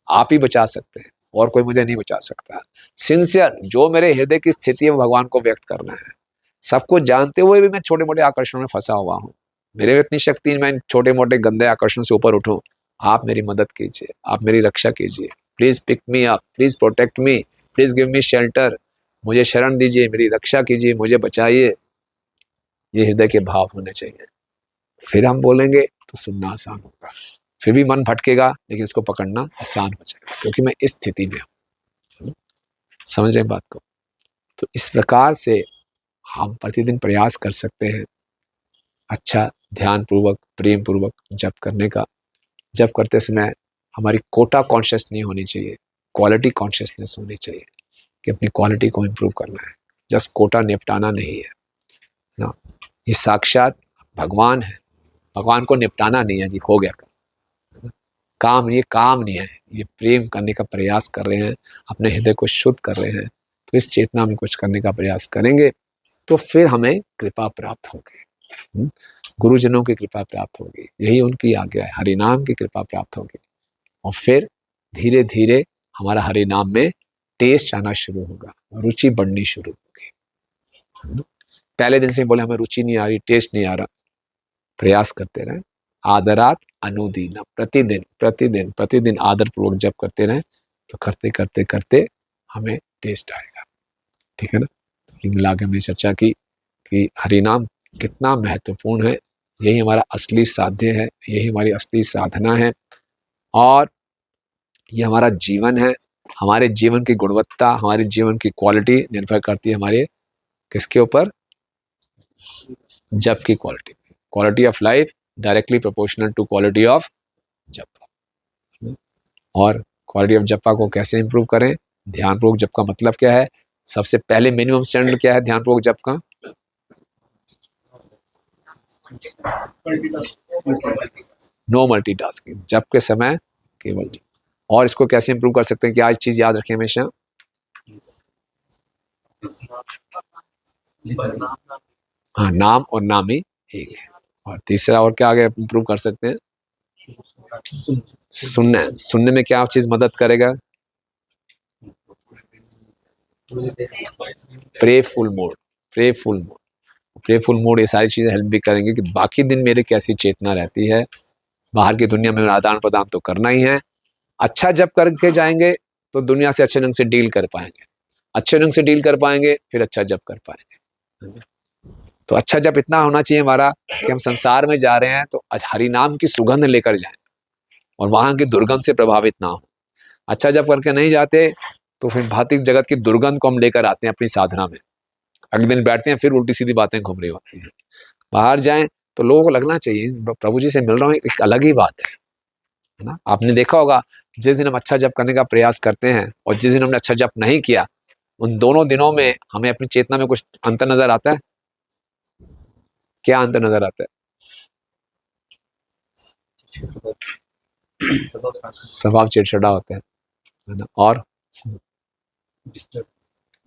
आप ही बचा सकते हैं, और कोई मुझे नहीं बचा सकता। सिंसियर, जो मेरे हृदय की स्थिति है वो भगवान को व्यक्त करना है। सबको जानते हुए भी मैं छोटे मोटे आकर्षणों में फंसा हुआ हूँ। मेरे में इतनी शक्ति, मैं छोटे मोटे गंदे आकर्षण से ऊपर उठूं। आप मेरी मदद कीजिए, आप मेरी रक्षा कीजिए। Please pick me up, please protect me, please give me shelter. मुझे शरण दीजिए, मेरी रक्षा कीजिए, मुझे बचाइए। ये हृदय के भाव होने चाहिए। फिर हम बोलेंगे तो सुनना आसान होगा। फिर भी मन भटकेगा, लेकिन इसको पकड़ना आसान हो जाएगा, क्योंकि मैं इस स्थिति में हूँ। समझ रहे हैं बात को? तो इस प्रकार से हम प्रतिदिन प्रयास कर सकते हैं अच्छा ध्यान पूर्वक, प्रेम पूर्वक जप करने का। जप करते समय हमारी कोटा कॉन्शियस नहीं होनी चाहिए, क्वालिटी कॉन्शियसनेस होनी चाहिए कि अपनी क्वालिटी को इम्प्रूव करना है। जस्ट कोटा निपटाना नहीं है ना। ये साक्षात भगवान है, भगवान को निपटाना नहीं है जी, हो गया काम। ये काम नहीं है, ये प्रेम करने का प्रयास कर रहे हैं, अपने हृदय को शुद्ध कर रहे हैं। तो इस चेतना में कुछ करने का प्रयास करेंगे तो फिर हमें कृपा प्राप्त होगी, गुरुजनों की कृपा प्राप्त होगी, यही उनकी आज्ञा है। हरिनाम की कृपा प्राप्त होगी, और फिर धीरे धीरे हमारा हरिनाम में टेस्ट आना शुरू होगा, रुचि बढ़नी शुरू होगी। पहले दिन से बोले हमें रुचि नहीं आ रही, टेस्ट नहीं आ रहा, प्रयास करते रहें। आदरात अनुदीन, प्रतिदिन प्रतिदिन प्रतिदिन आदर पूर्वक जप करते रहें, तो करते करते करते हमें टेस्ट आएगा। ठीक है ना? तो मिला के हमने चर्चा की कि हरिनाम कितना महत्वपूर्ण है। यही हमारा असली साध्य है, यही हमारी असली साधना है, और ये हमारा जीवन है। हमारे जीवन की गुणवत्ता, हमारे जीवन की क्वालिटी निर्भर करती है हमारे किसके ऊपर? जप की quality. Quality of life directly proportional to quality of जप। और क्वालिटी ऑफ जपा को कैसे इंप्रूव करें? ध्यानपूर्वक जप का मतलब क्या है? सबसे पहले मिनिमम स्टैंडर्ड क्या है ध्यानपूर्वक जप का? नो मल्टीटास्किंग, जप के समय केवल। और इसको कैसे इंप्रूव कर सकते हैं कि आज चीज याद रखें हमेशा? हाँ, नाम और नामी एक है। और तीसरा और क्या आगे इंप्रूव कर सकते हैं? सुनना। सुनने में क्या चीज मदद करेगा? प्रेफुल मोड, प्रेफुल मोड, प्रेफुल मोड। ये सारी चीजें हेल्प भी करेंगे कि बाकी दिन मेरे कैसी चेतना रहती है, बाहर की दुनिया में आदान प्रदान तो करना ही है। अच्छा जब करके जाएंगे तो दुनिया से अच्छे ढंग से डील कर पाएंगे, अच्छे ढंग से डील कर पाएंगे फिर अच्छा जब कर पाएंगे। तो अच्छा जब इतना होना चाहिए हमारा कि हम संसार में जा रहे हैं तो हरि नाम की सुगंध लेकर जाएं और वहां की दुर्गंध से प्रभावित ना हो। अच्छा जब करके नहीं जाते तो फिर भौतिक जगत की दुर्गंध को हम लेकर आते हैं अपनी साधना में। अगले दिन बैठते हैं फिर उल्टी सीधी बातें घूम रही होती हैं। बाहर जाएं तो लोगों को लगना चाहिए प्रभु जी से मिल रहा हूँ, एक अलग ही बात है ना। आपने देखा होगा जिस दिन हम अच्छा जप करने का प्रयास करते हैं और जिस दिन हमने अच्छा जप नहीं किया, उन दोनों दिनों में हमें अपनी चेतना में कुछ अंतर नजर आता है? क्या अंतर नजर आता है? स्वभाव चिड़चिड़ा होता है ना, और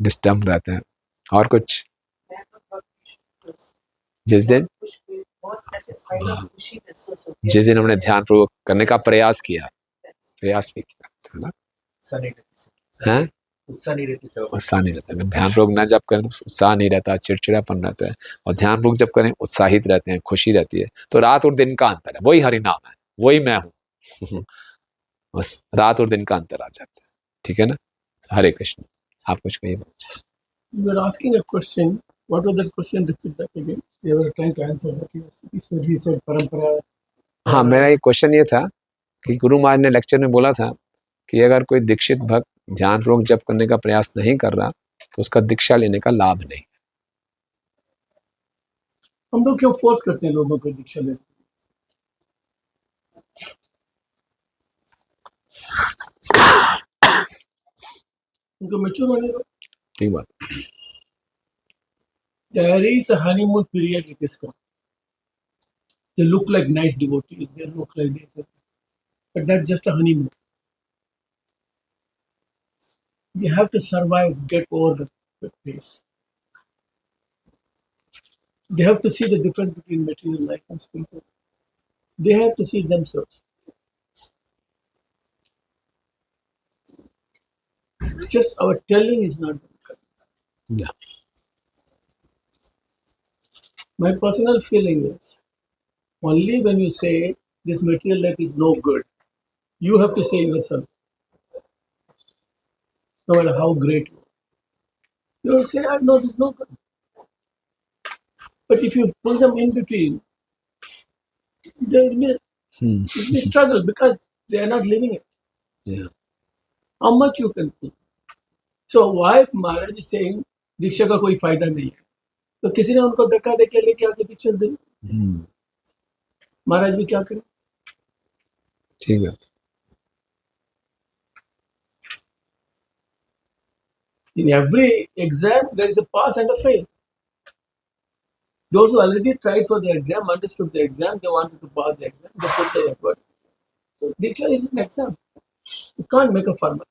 डिस्टर्ब रहते हैं। और कुछ जिस दिन हमने ध्यान पूर्वक करने का प्रयास किया, प्रयास भी किया है ना, हैं? उत्साह नहीं रहता। अगर ध्यान पूर्वक न जब करें तो उत्साह नहीं रहता, चिड़चिड़ापन रहता है। और ध्यान पूर्वक जब करें उत्साहित रहते हैं, खुशी रहती है। तो रात और दिन का अंतर है, वही हरि नाम है, वही मैं हूँ। बस रात और दिन का अंतर आ जाता है। ठीक है ना? हरे कृष्ण। आप कुछ कहिए।
You were asking a question. What was that question? Repeat that again. They were trying to answer that. He said परंपरा।
हाँ, मेरा एक क्वेश्चन ये था कि गुरु महाराज ने लेक्चर में बोला था कि अगर कोई दीक्षित भक्त ध्यानपूर्वक जप करने का प्रयास नहीं कर रहा तो उसका दीक्षा लेने का लाभ नहीं।
हम लोग क्यों फोर्स करते हैं लोगों को दीक्षा लेने? उनको मैच्योर होने दो।
ठीक बात।
There is a honeymoon period with this girl. They look like nice devotees. They look like this, but that's just a honeymoon. You have to survive, get over the pace. They have to see the difference between material life and spiritual. They have to see themselves. Just our telling is not correct.
Yeah.
My personal feeling is only when you say this material life is no good, you have to say yourself, no matter how great you are. You will say, I know this is no good. But if you pull them in between, there will be,
Hmm.
it will be struggle because they are not living it.
Yeah.
How much you can pull? So why Maharaj is saying दीक्षा का कोई फायदा नहीं है, तो किसी ने उनको धक्का देके लेके आके दीक्षा दी,
Hmm.
महाराज भी क्या करें?
ठीक है.
In every exam, there is a pass and a fail. Those who already tried for the exam, understood the exam, they wanted to pass the exam, they put the effort. So Diksha is an exam. You can't make a formal.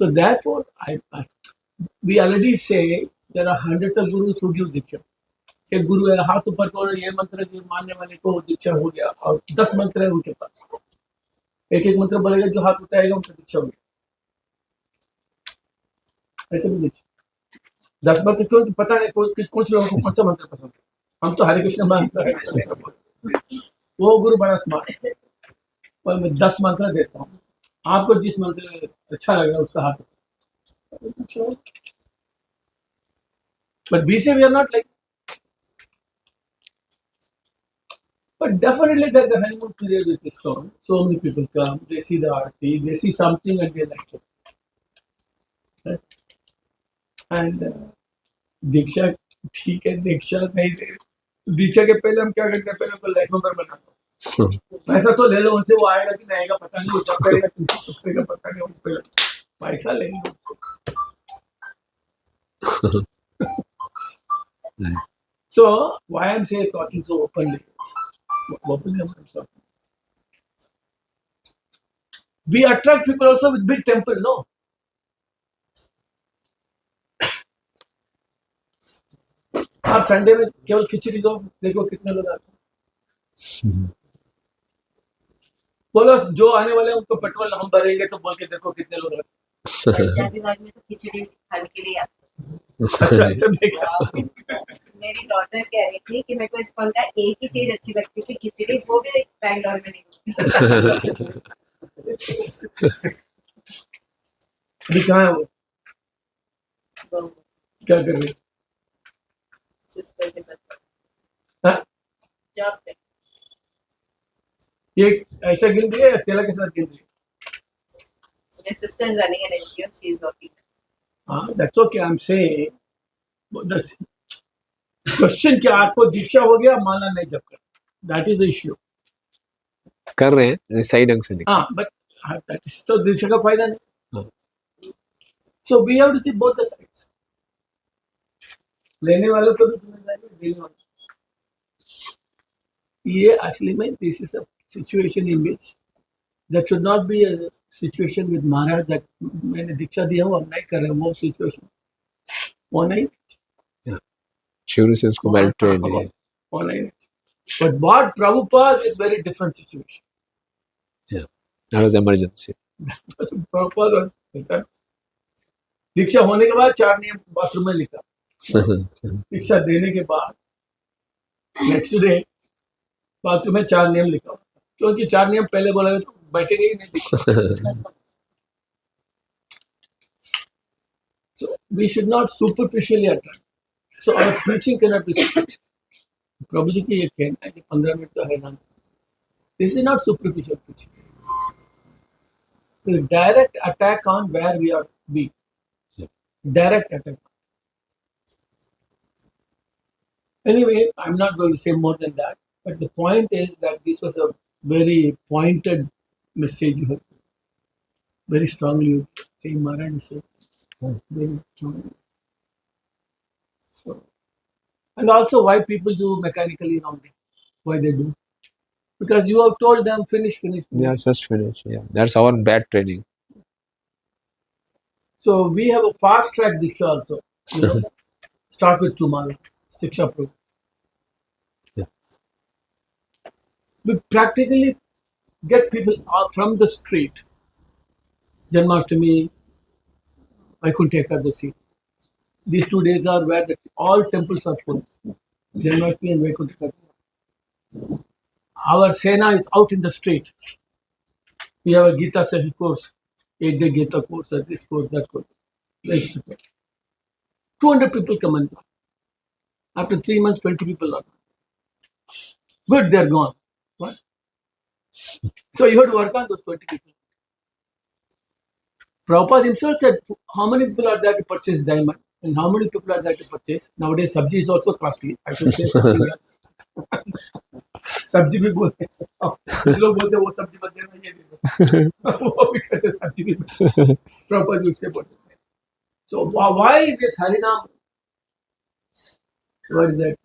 So therefore, we already say there are hundreds of gurus who give Diksha. एक गुरु है, हाथ ऊपर करो, ये मंत्र जो मानने वाले को दीक्षा हो गया, और 10 मंत्र है उनके पास, एक एक मंत्र बोलेगा, जो हाथ उठाएगा उनको दीक्षा हो गया. ऐसे भी दीक्षा 10 मंत्र क्यों? पता नहीं कुछ लोगों को कौन सा मंत्र पसंद है. हम तो हरे कृष्ण मानते हैं. वो गुरु बड़ा स्मार्ट है, पर मैं 10 मंत्र देता हूँ, आपको जिस मंत्र अच्छा लगेगा उसका हाथ. But we say we are not like. But definitely there is a honeymoon period with this song. So many people come, they see the arti, they see something and they like it. Right? And दीक्षा ठीक है, दीक्षा नहीं दे, दीक्षा के पहले हम क्या करते हैं, पहले उनको लाइफ मेंबर बनाते हैं. पैसा तो ले लो उनसे, वो आएगा कि नहीं आएगा पता नहीं, वो जब करेगा तुमसे सुखेगा पता नहीं, उनसे पैसा लेंगे उनसे. So why I'm saying talking so openly? We attract people also with big temple, no? आप संडे में केवल खिचड़ी दो, देखो कितने लोग आते हैं. बोलो जो आने वाले हैं उनको पेट्रोल हम भरेंगे, तो बोल के देखो कितने लोग आते हैं.
जातिवाद में तो खिचड़ी खाने के लिए आते
अच्छा, ऐसा देखा.
हैं. मेरी डॉटर कह रही थी कि मेरे को इस फोन का एक ही चीज अच्छी लगती थी, खिचड़ी, वो भी बैंगलोर में नहीं मिलती.
अभी कहाँ है वो,
तो
क्या कर रही?
सिस्टर के साथ
हाँ?
जॉब पे.
ये ऐसा गिन रही है या तेला के साथ गिन रही है?
My sister is running an NGO. She is working.
हाँ, that's okay. I'm saying the question क्या, आपको दीक्षा हो गया, माला नहीं जप कर, that is the issue.
कर रहे हैं सही ढंग से नहीं.
हाँ, but that is तो दीक्षा का फायदा नहीं.
हाँ.
So we have to see both the sides. लेने वालों को भी जिम्मेदारी, देने वालों. ये असली में this is a situation in which that should not be a situation with Maharaj that मैंने दीक्षा दिया हूँ अब नहीं कर रहे, वो situation वो नहीं.
शुरू से उसको वेल ट्रेंड है.
वो नहीं. But what Prabhupada is very different situation.
That was emergency.
Prabhupada was दीक्षा होने के बाद 4 नियम बाथरूम में लिखा. दीक्षा देने के बाद नेक्स्ट डे बाथरूम में 4 नियम लिखा, क्योंकि 4 नियम पहले बोला तो बैठेगा ही नहीं. So we should not superficially attract. So our preaching cannot be superficial. प्रभु जी की ये कहना है कि 15 मिनट का है ना, this is not superficial preaching. The direct attack on where we are weak. Direct attack. Anyway, I'm not going to say more than that. But the point is that this was a very pointed message you have. Very strongly saying Maharaj said. Very strongly. So And also why people do mechanically nowadays. Why they do? Because you have told them finish, finish, finish.
Yeah, just finish. Yeah, that's our bad training.
So we have a fast track Diksha also. You know that? Start with Tumala, Shiksha Pro.
Yeah.
We practically get people out from the street. Janmashtami, Vaikuntha Ekadasi. These 2 days are where all temples are full. Janmashtami and Vaikuntha Ekadasi. Our Sena is out in the street. We have a Gita Sahi course, 8-day Gita course, this course, that course. 200 people come and join. After 3 months, 20 people are gone. Good, they're gone. What? So you have to work on those 20 people. Prabhupada himself said, how many people are there to purchase diamond? And how many people are there to purchase? Nowadays, sabji is also costly. I should say something else. सब्जी भी बोलते हैं कुछ लोग बोलते हैं वो सब्जी मत देना ये दे दो वो भी कहते हैं सब्जी भी प्रॉपर यूज से बोलते हैं so why this Harinam what is that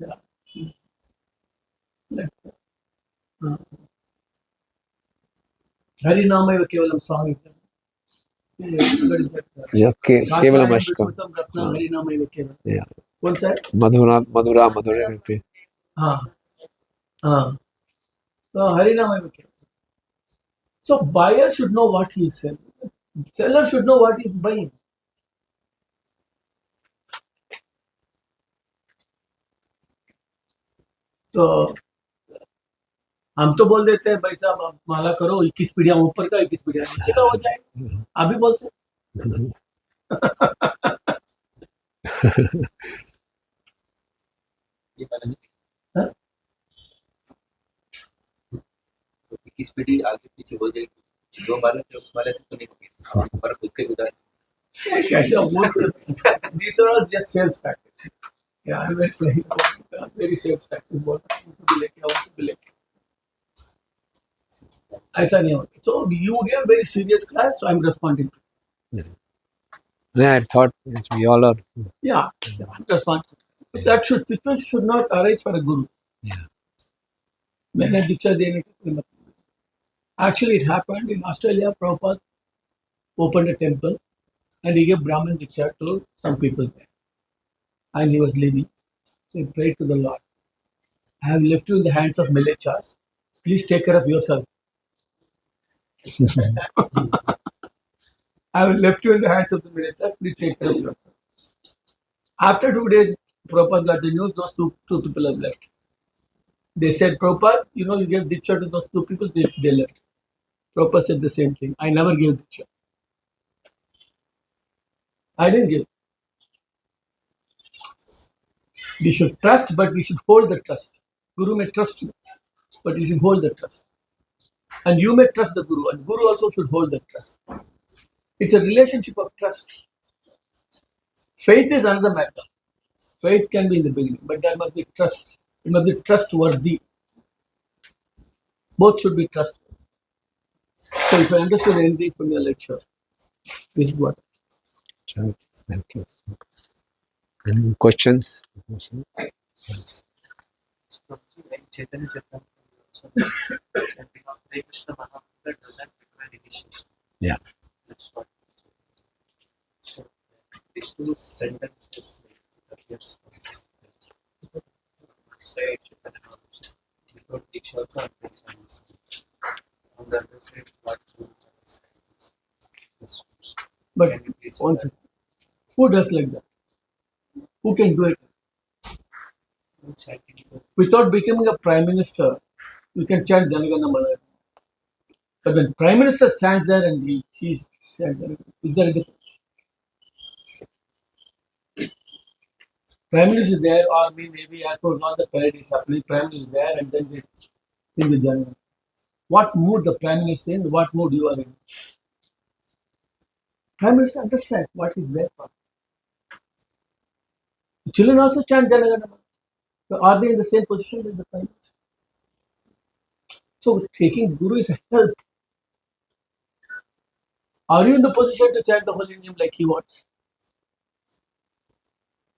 Harinam kevalam song
Yeah, Kavalam Ashtakam.
Harinam kevalam
Yeah.
कौन सा है
मधुरा मधुरे पे.
हाँ हाँ तो Harinam kevalam. So buyer should know what he is selling. Seller should know what he is buying. तो हम तो बोल देते हैं भाई साहब आप माला करो 21 पीढ़ियां ऊपर का 21 पीढ़ियां नीचे का हो जाए अभी बोलते हाँ?
किस पीढ़ी आगे पीछे हो जाएगी जो माला है उस माले से तो नहीं होगी पर खुद के उदाहरण
कैसे these are all just sales tactics. Yeah, I was playing very sales tactics. बोल ऐसा नहीं होता. So you give very serious class, so I'm responding.
Yeah, I thought we all are.
Yeah, I'm responding. That people should not arrange for a guru.
Yeah.
मैंने दीक्षा देने का कोई मतलब नहीं. Actually, it happened in Australia. Prabhupada opened a temple and he gave Brahmin Diksha to some people there. And he was leaving. So he prayed to the Lord. I have left you in the hands of Milechas. Please take care of yourself. I have left you in the hands of the Milechas. Please take care of yourself. After 2 days, Prabhupada got the news, those two people have left. They said, Prabhupada, you gave Diksha to those 2 people, they left. Prabhupada said the same thing. I never gave Diksha. I didn't give. We should trust, but we should hold the trust. Guru may trust you, but you should hold the trust. And you may trust the Guru, and Guru also should hold the trust. It's a relationship of trust. Faith is another matter. Faith can be in the beginning, but there must be trust. It must be trustworthy. Both should be trustworthy. So if I understood anything from your lecture, this is what.
Thank you. Any questions?
Chaitanya Charitamrita chanting of Hare Krishna Mahamantra doesn't require initiation.
Yeah.
That's what. So these 2 sentences appears side Chaitanya Mahamantra without Diksha also and Chinese. On the other side, what to this.
But
Can you please
also, who does like that? Who can do it?
chanting
Without becoming a prime minister, you can chant Janagana Manana. But when prime minister stands there and he sees, is there a difference? Prime minister is there, or maybe I suppose all the parade is happening. Prime minister is there, and then they sing the Janagana. What mood the prime minister in? What mood you are in? Prime minister understands what is there for. The children also chant Janagana Manana. So are they in the same position as the prime minister? So taking Guru is a help. Are you in the position to chant the holy name like he wants?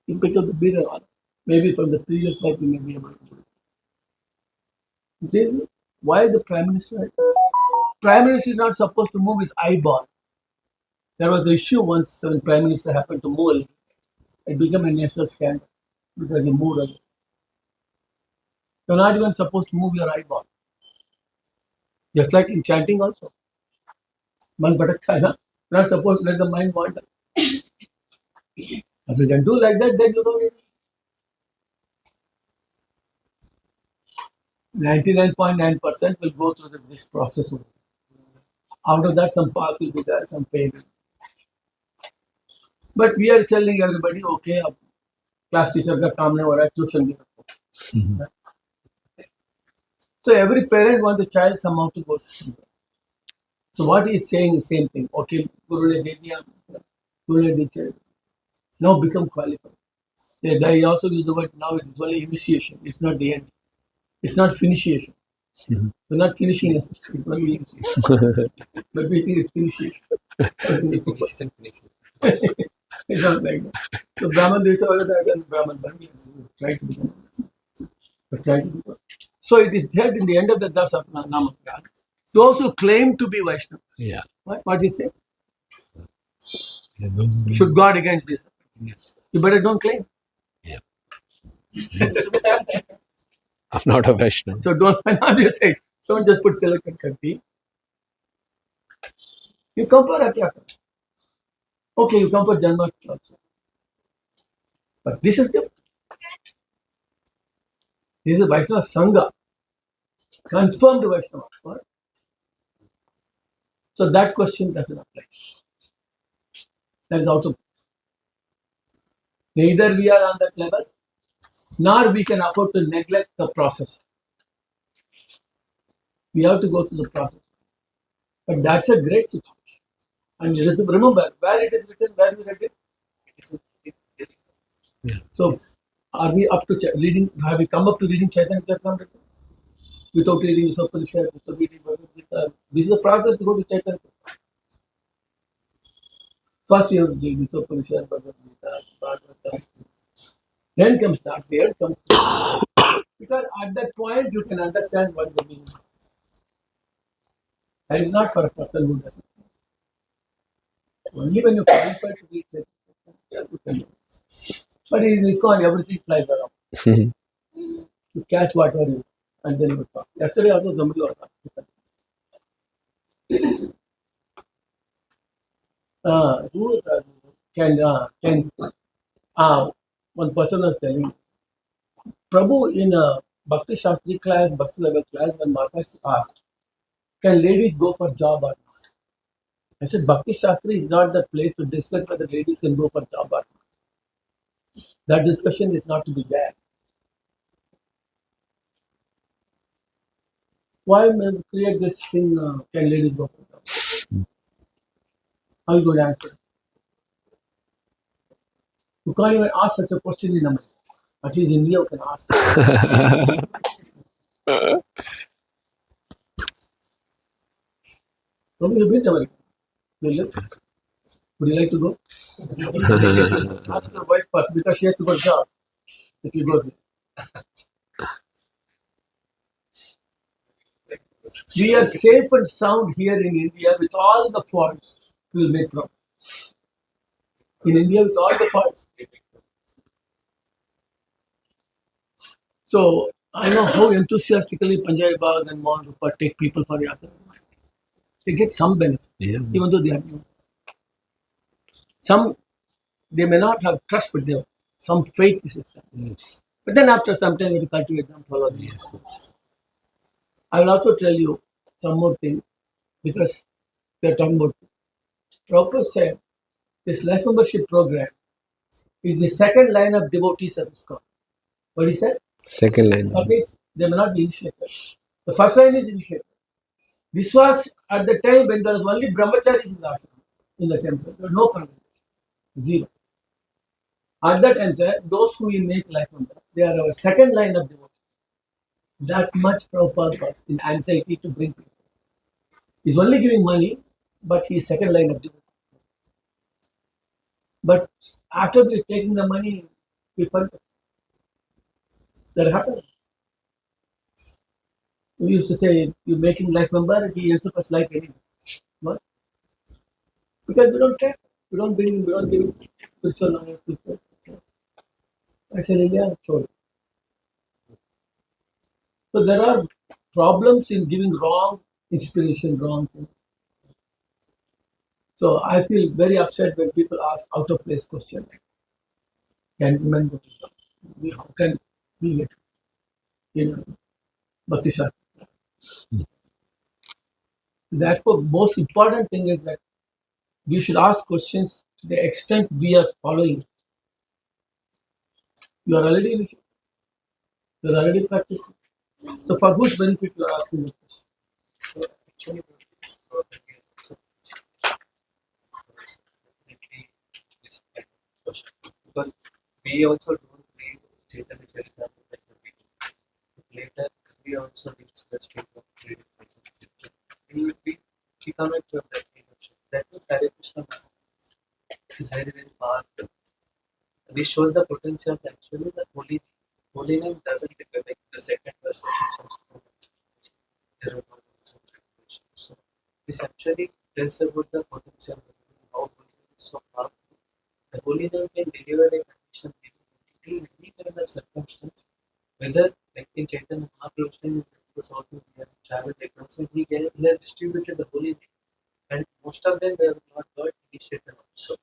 You pick up the beer and all. Maybe from the previous life we may be able to do it. This is why the Prime Minister. Prime Minister is not supposed to move his eyeball. There was an issue once when Prime Minister happened to move. It became a national scandal because he moved away. You're not even supposed to move your eyeball. Just like in chanting also. Man bhatakta hai na? You're not supposed to let the mind wander. If you can do like that, then you don't need 99.9% will go through this process. Out of that, some pass will be there, some fail. But we are telling everybody, okay, अब class teacher का काम नहीं हो रहा है, tuition भी रखो. So every parent wants the child somehow to go to school. So what he is saying is same thing. Okay, Guru ne de diya, Guru ne de diya. Now become qualified. They also use the word now it is only initiation. It's not the end. It's not finishation. We're not finishing it. It's only initiation. But we think it's finishation. It's not like that. So Brahman, they say, oh, that is Brahman. Try to become. But try to become. So it is said in the end of the Dasa Namakya, those who claim to be Vaishnava.
Yeah.
What is it?
Yeah, those who
Should guard against this.
Yes.
You better don't claim.
Yeah. I'm not a Vaishnava.
So don't, I'm just saying, don't just put Tilak and Kanti. You come for Atyaka. Okay, you come for Janmashtami also. But this is different. This is Vaishnava Sangha. Confirmed Vaishnava. Right? So that question doesn't apply. That is also. Neither we are on that level, nor we can afford to neglect the process. We have to go through the process. But that's a great situation. And you have to remember where it is written, where we read it.
Yeah.
So, are we up to reading? Have we come up to reading Chaitanya Charitamrita? Without reading Upanishad, without reading Bhagavad Gita. This is the process to go to Chaitanya. First you have to read Upanishad, Bhagavad Gita, Bhagavatam. Then comes that, there comes. Because at that point you can understand what the meaning is. That is not for a person who doesn't know. Only when you qualify to read Chaitanya. But in ISKCON, everything flies around. You catch whatever you and then you talk. Yesterday also somebody was asking. Who can one person was telling Prabhu in a Bhakti Shastri class, Bhakti level class, when Mata asked, can ladies go for job or not? I said, Bhakti Shastri is not the place to discuss whether ladies can go for job or not. That discussion is not to be there. Why create this thing, can ladies go for job? How are you going to answer? You can't even ask such a question in America. At least India can ask. Probably you've been to America. You live. Would you like to go? Ask your wife first because she has to go to job. If you go there. We are safe and sound here in India with all the faults. We will make problems. In India with all the faults. So I know how enthusiastically Panjai Bagh and Mohan Rupa take people for yatra. They get some benefit, even though they have no. Some they may not have trust, but they have some faith in system.
Yes.
But then after some time, we cultivate them, follow them.
Yes.
I will also tell you some more thing because we are talking about. Prabhupada said this life membership program is the second line of devotee service call. What he said?
Second line.
That means they may not be initiated. The first line is initiated. This was at the time when there was only brahmacharis in the temple. There was no convent. Zero. At that time, those who we make life member, they are our second line of devotees. That much Prabhupada was in anxiety to bring people. He's only giving money, but he's second line of devotees. But after we're taking the money, people, That happened. We used to say, you make him like Mumbai, he ends up as like anyone. What? Because we don't care. We don't bring him, we don't give him Christian or Christian. I said, India, sure. So there are problems in giving wrong inspiration, wrong thing. So I feel very upset when people ask out of place question. Can women go to God? How can we get, Bhakti Shastra? Therefore, most important thing is that we should ask questions to the extent we are following. You are already initiated. You are already practicing. So for whose benefit you are asking the question?
So actually, what is again, so definitely this kind of question, because we also don't read Chaitanya Charitamrita like we do. Later, we also reach the state of reading Chaitanya Charitamrita. We come into that emotion. That means Hare Krishna is very, very powerful. This shows the potential of actually the holy name doesn't require like the second verse of Shiksham. There are no regulations. So this actually tells about the potential of how holy name is so powerful. The holy name can deliver a condition in any kind of circumstance, whether like in Chaitanya Mahaprabhu's time, it was out in India, traveled across, and he has distributed the holy name, and most of them they have not got initiated also.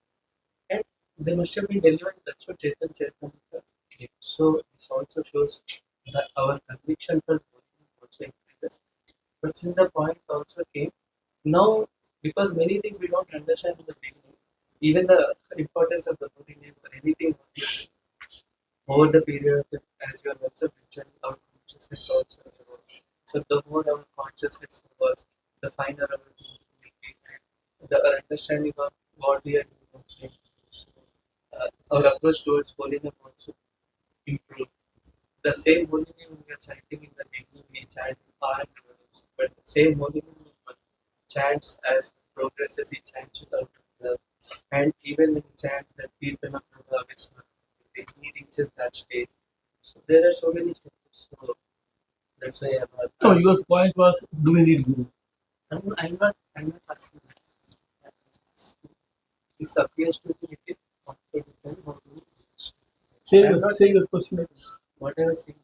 And they must have been delivered. That's what Chaitanya Charitamrita did. So this also shows that our conviction for holy also increases. But since the point also came, now because many things we don't understand in the beginning, even the importance of the holy name or anything over the period, as you have also mentioned, our consciousness also evolves. So the more our consciousness evolves, the finer our thinking will be, and our understanding of what we are doing also improves. So, our approach towards holiness also improves. The same holy name we are chanting in the beginning, we chant R levels, but the same holy name one chants as progresses, he chants without love. And even when he chants that Kirtana Prabha Visma, when he reaches that stage. So there are so many stages. So that's why
So your point was, do we need Guru?
I'm not asking that. I'm asking. This appears to be a bit contradictory. How do
Say your question again.
what I was saying.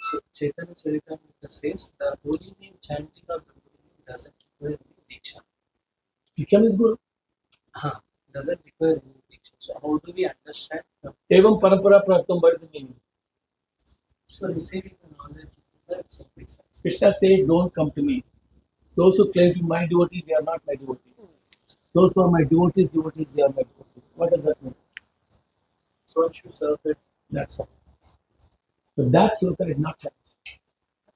So Chaitanya Charitamrita says the holy name chanting of the holy name doesn't require any diksha.
Shikshan is Guru.
Doesn't require any diksha. So how do we understand?
Evam parampara praptam bharatami.
So receiving the knowledge that makes sense.
Krishna said, don't come to me. Those who claim to be my devotees, they are not my devotees. Those who are my devotees, they are my devotees. What does that mean?
So one should serve it.
That's all. So that sloka is not science.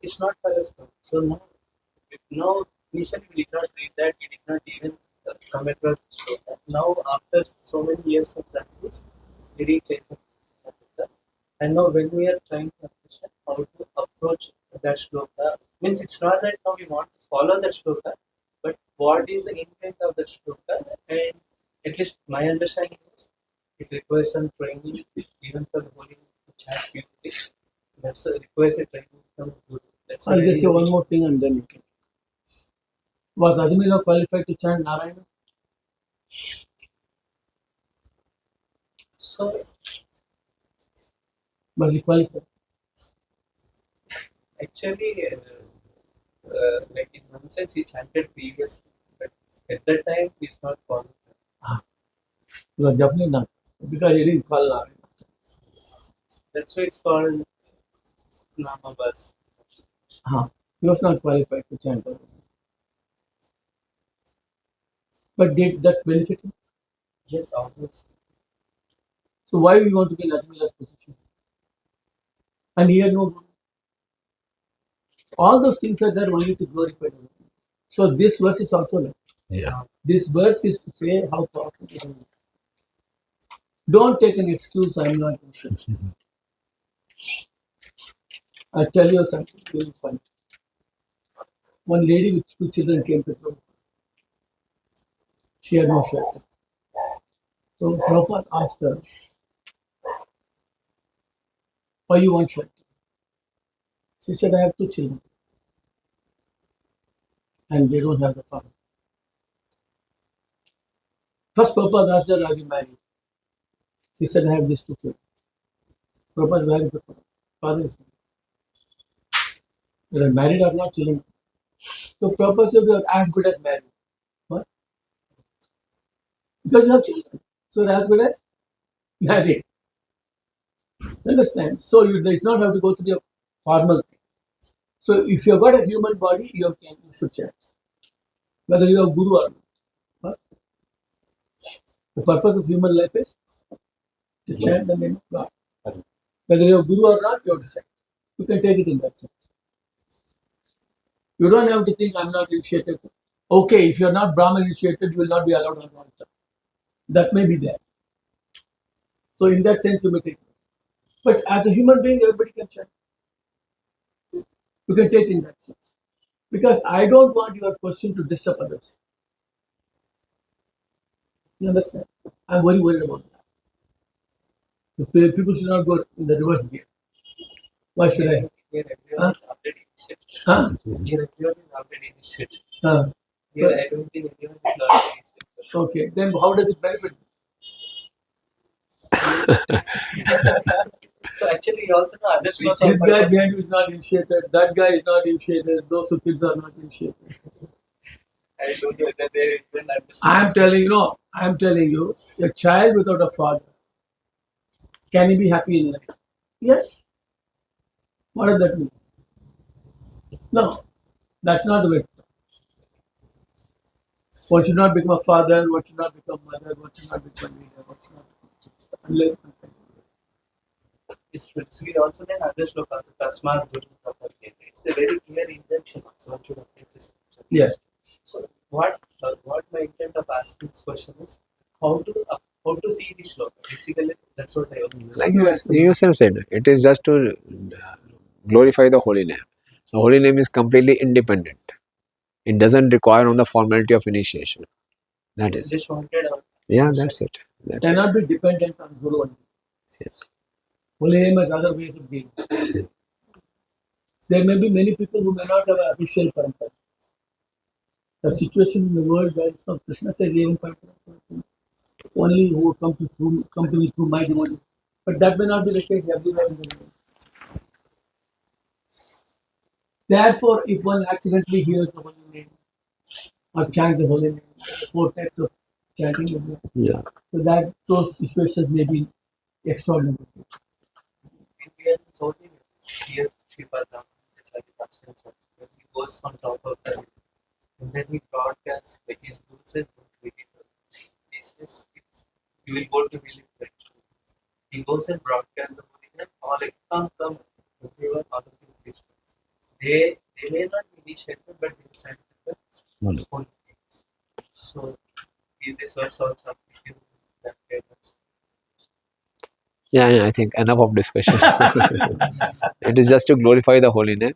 It's not for us. So now initially we did not read that. We did not even come across the shloka. Now after so many years of practice, we reach Chaitanya Charitamrita. And now when we are trying to understand how to approach that shloka, means it's not that now we want to follow that shloka, but what is the intent of the shloka? And at least my understanding is it requires some training, even for the holy to chant beautifully. That's requires a training from Guru. That's
I'll just say one more thing and then you can. Was Ajmera qualified to chant Narayana?
So
Was he qualified?
actually, like in one sense, he chanted previously, but at that time he's not qualified.
He was definitely not. Because he didn't call Narayana.
That's why it's called Namabas.
He was not qualified to chant. But did that benefit him?
Yes, obviously.
So why we want to be in Ajmera's position? And he had no Guru. All those things are there only to glorify the Lord. So this verse is also like.
Yeah.
This verse is to say how powerful it is. Don't take an excuse, I'm not interested. I'll tell you something really funny. One lady with 2 children came to Prabhupada. She had no shelter. So Prabhupada asked her, or you want shelter? She said, I have 2 children and they don't have the father. First, Prabhupada asked her, are you married? She said, I have these 2 children. Prabhupada is very good. Father is whether married or not, children. So Prabhupada said, you are as good as married. What? Because you have children. So you're as good as married. Understand? So you does not have to go through the formal thing. So if you've got a human body, you should chant. Whether you are guru or not. Huh? The purpose of human life is to chant the name of God. Whether you are guru or not, you have to chant. You can take it in that sense. You don't have to think I'm not initiated. Okay, if you're not Brahman initiated, you will not be allowed on altar. That may be there. So in that sense, you may take it. But as a human being, everybody can chant. You can take it in that sense. Because I don't want your question to disturb others. You understand? I'm very worried about that. The people should not go in the reverse gear. Why should I?
Here
Huh?
everyone is already set.
Huh?
Here everyone is already set.
Huh?
Here I don't think everyone is already set.
Okay, then how does it benefit?
So actually you also know other slokas
This guy
purpose.
behind you is not initiated, that guy is not initiated, those who kids are not initiated.
I don't know whether they even understand.
I'm telling you, a child without a father, can he be happy in life? Yes. What does that mean? No, that's not the way. One should not become a father, one should not become mother, one should not become leader, one should not become unless.
It's we also then other slokas, Tasmat Guru Prabhupada. It's a very clear injunction also. One should apply this.
Yes.
So what my intent of asking this question is how to see this sloka. Basically, that's what I want.
Like you yourself said, it is just to glorify the holy name. The holy name is completely independent. It doesn't require on the formality of initiation. That is it.
Just wanted
Yeah, that's it. That's it.
Cannot be dependent on Guru only.
Yes.
Holy name has other ways of being. There may be many people who may not have an official parampara. The situation in the world where some Krishna said even parampara, only who would come to me through my devotee. But that may not be the case everywhere in the world. Therefore, if one accidentally hears the holy name or chants the holy name, there are 4 types of chanting.
Yeah.
So that those situations may be extraordinary.
India is only here Shripada when he goes on top of the hill. And then he broadcasts like his guru says don't read it. He says you will go to hill eventually. He goes and broadcasts the holy name, all like come, everyone, all of you Krishna. They may not be initiated, but they will sign the
Wonderful.
holy names. So is this verse also applicable in that way?
Yeah, I think enough of discussion. It is just to glorify the holy name.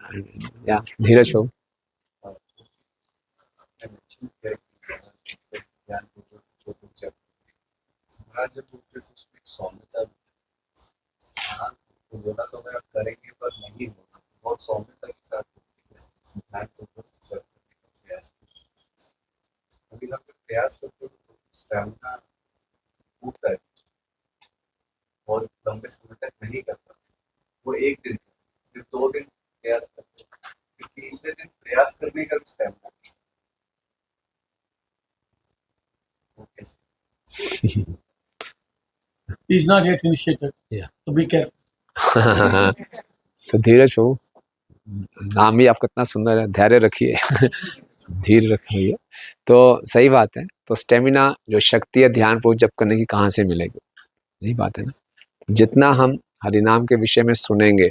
And, yeah, Dheeraj Babu.
I mentioned that ज्ञान को जब महाराज जब पूछते तो उसमें सौम्यता हाँ तो बोला तो मैं करेंगे पर नहीं होगा बहुत सौम्यता के साथ ज्ञान को करने का प्रयास अभी हम जब प्रयास करते हो तो स्टैमिना टूटता है और लंबे समय तक नहीं कर पाते वो एक दिन फिर 2 दिन प्रयास करते फिर तीसरे दिन प्रयास करने का भी stamina
He is not yet initiated.
Yeah.
So be careful.
So धीरज हो, नाम भी आपका इतना सुंदर है, धैर्य रखिए, धीर रखिए। तो सही बात है। तो स्टेमिना जो शक्ति है ध्यान पूर्वक जप करने की कहाँ से मिलेगी? यही बात है ना। जितना हम हरिनाम के विषय में सुनेंगे,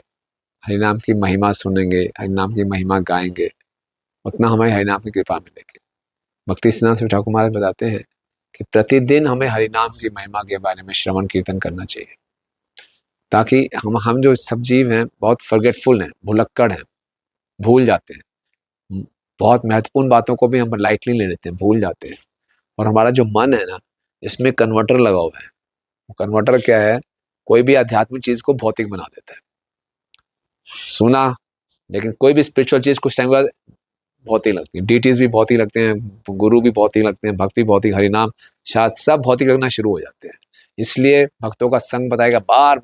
हरिनाम की महिमा सुनेंगे, हरिनाम की महिमा गाएंगे, उतना हमें हरिनाम की कृपा मिलेगी। भक्ति सिद्धांत स्वामी ठाकुर महाराज बताते हैं कि प्रतिदिन हमें हरिनाम की महिमा के बारे में श्रवण कीर्तन करना चाहिए, ताकि हम जो सब जीव हैं बहुत फॉरगेटफुल हैं, भुलक्कड़ हैं, भूल जाते हैं, बहुत महत्वपूर्ण बातों को भी हम लाइटली ले लेते हैं, भूल जाते हैं। और हमारा जो मन है ना, इसमें कन्वर्टर लगा हुआ है। कन्वर्टर क्या है? कोई भी आध्यात्मिक चीज को भौतिक बना देता है। सुना, लेकिन कोई भी स्पिरिचुअल चीज कुछ टाइम बाद भौतिक लगती है। डीटीज भी भौतिक लगते हैं, गुरु भी भौतिक लगते हैं, भक्ति भौतिक, हरिनाम शास्त्र सब भौतिक लगना शुरू हो जाते हैं। इसलिए भक्तों का संग बताएगा बार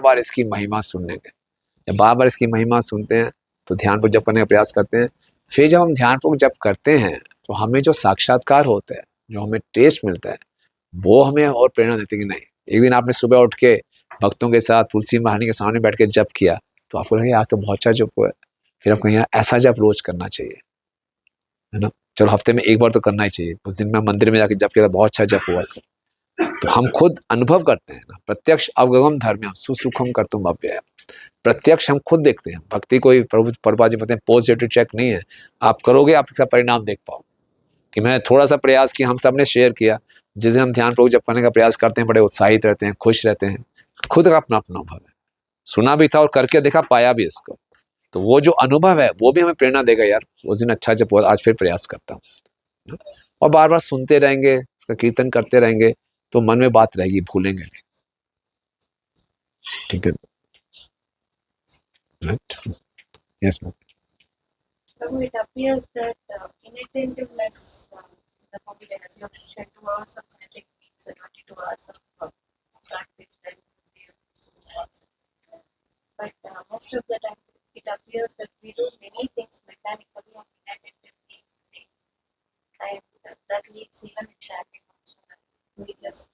बार इसकी महिमा सुनने के। जब बार बार इसकी महिमा सुनते हैं तो ध्यान को जप करने का प्रयास करते हैं। फिर जब हम ध्यान को जप करते हैं तो हमें जो साक्षात्कार होता है, जो हमें टेस्ट मिलता है, वो हमें और प्रेरणा देती है कि नहीं। एक दिन आपने सुबह उठ के भक्तों के साथ तुलसी महारानी के सामने बैठ के जप किया तो आपको लगे आज तो बहुत अच्छा जप हुआ है। फिर आपको यहाँ ऐसा जप रोज करना चाहिए, है ना। चलो हफ्ते में एक बार तो करना ही चाहिए। उस दिन मैं मंदिर में जाके जप किया था, बहुत अच्छा जप हुआ था। तो हम खुद अनुभव करते हैं ना, प्रत्यक्ष अवगम धर्म्यम सुसुखम कर्तुम अव्ययम्। प्रत्यक्ष हम खुद देखते हैं। भक्ति कोई प्रभुपाद जी बताते हैं पॉजिटिव चेक नहीं है, आप करोगे आप इसका परिणाम देख पाओ। कि मैंने थोड़ा सा प्रयास किया, हम सब ने शेयर किया। जिस दिन हम ध्यान प्रभु जप करने का प्रयास करते हैं बड़े उत्साहित रहते हैं, खुश रहते हैं। खुद का अपना अपना अनुभव है, सुना भी था और करके देखा, पाया भी इसको। तो वो जो अनुभव है वो भी हमें प्रेरणा देगा, यार उस दिन अच्छा जब आज फिर प्रयास करता हूँ। और बार बार सुनते रहेंगे, इसका कीर्तन करते रहेंगे तो मन में बात रहेगी, भूलेंगे नहीं। ठीक है, yes ma'am.
So it appears that inattentiveness the forbidden, as you have said, 2 hours of chanting means 22 hours of practice. Then but most of the time it appears that we do many things mechanically and inattentively, and that leads even in chanting also. We just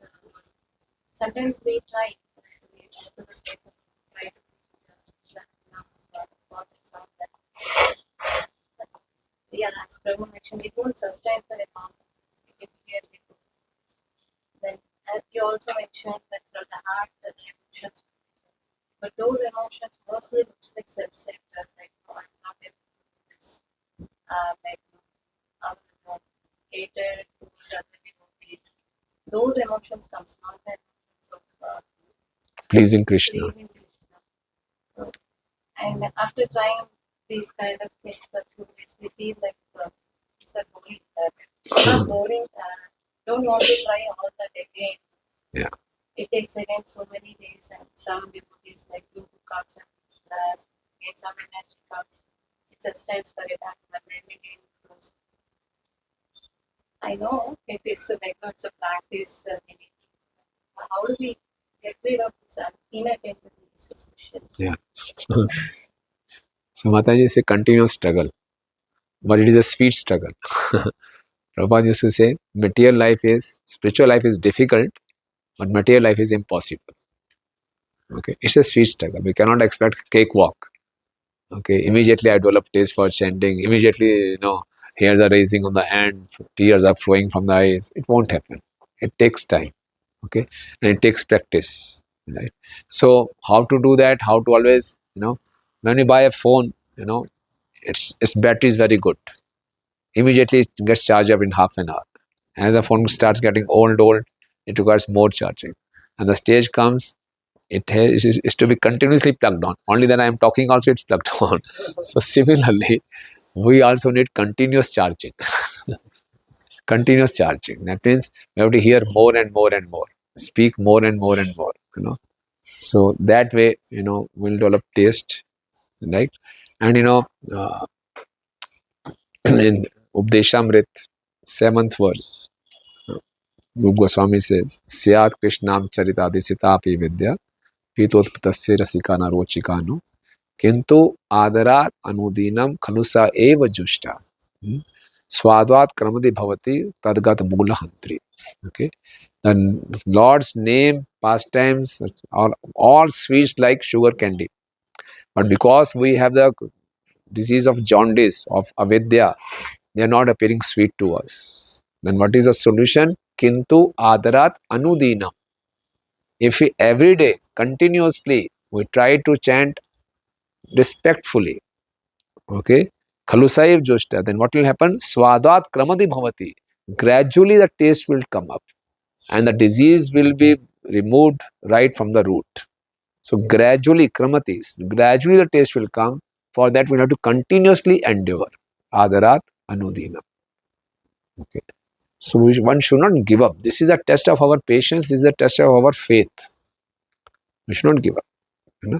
sometimes we try to be to the state of try to sound that. Yeah, as Prabhu mentioned, it won't sustain for a long time. Then, as you also mentioned, that from the heart, the emotions. But those emotions mostly looks like self-centered, like, oh, I'm not able to do this. Like, I'm hated towards other devotees. Those emotions comes not the emotions of
Pleasing Krishna.
pleasing Krishna. So, and after trying these kind of things for 2 weeks, we feel like it's a boring. Not boring. Don't want to try all that again.
Yeah.
It takes again so many days, and some devotees like do cups and class, get some energy cups. It sustains for a time, but then again close. I know it is like it's a practice. How do we get rid of this inattentiveness, especially?
Yeah. So Mataji, it's a continuous struggle, but it is a sweet struggle. Prabhupada used to say, spiritual life is difficult, but material life is impossible. Okay, it's a sweet struggle. We cannot expect cakewalk. Okay, immediately I develop taste for chanting. Immediately, hairs are raising on the hand, tears are flowing from the eyes. It won't happen. It takes time. Okay, and it takes practice. Right. So how to do that? How to always, when you buy a phone, its battery is very good. Immediately it gets charged up in half an hour. As the phone starts getting old, it requires more charging. And the stage comes, is to be continuously plugged on. Only then I am talking also it's plugged on. So similarly, we also need continuous charging. Continuous charging. That means we have to hear more and more and more. Speak more and more and more. So that way, we'll develop taste. Right? And in Updeshamrit, 7th verse, Rupa Goswami says, Syat Krishnam Charitadi Sitapi Vidya Pitotpatasya Rasikana Rochikano Kintu Adarat Anudinam Khanusa Eva Jushta Swadvat Kramadi Bhavati Tadgat Mula Hantri. Okay. The Lord's name, pastimes, are all sweets like sugar candy. But because we have the disease of jaundice, of avidya, they are not appearing sweet to us. Then what is the solution? Kintu adarat anudinam. If we every day, continuously, we try to chant respectfully, okay, khalusaiv joshta, then what will happen? Swadat kramadi bhavati. Gradually the taste will come up and the disease will be removed right from the root. So gradually, kramatis, gradually the taste will come. For that, we have to continuously endeavor. Adarat anudinam. Okay. So one should not give up. This is a test of our patience. This is a test of our faith. We should not give up. You know?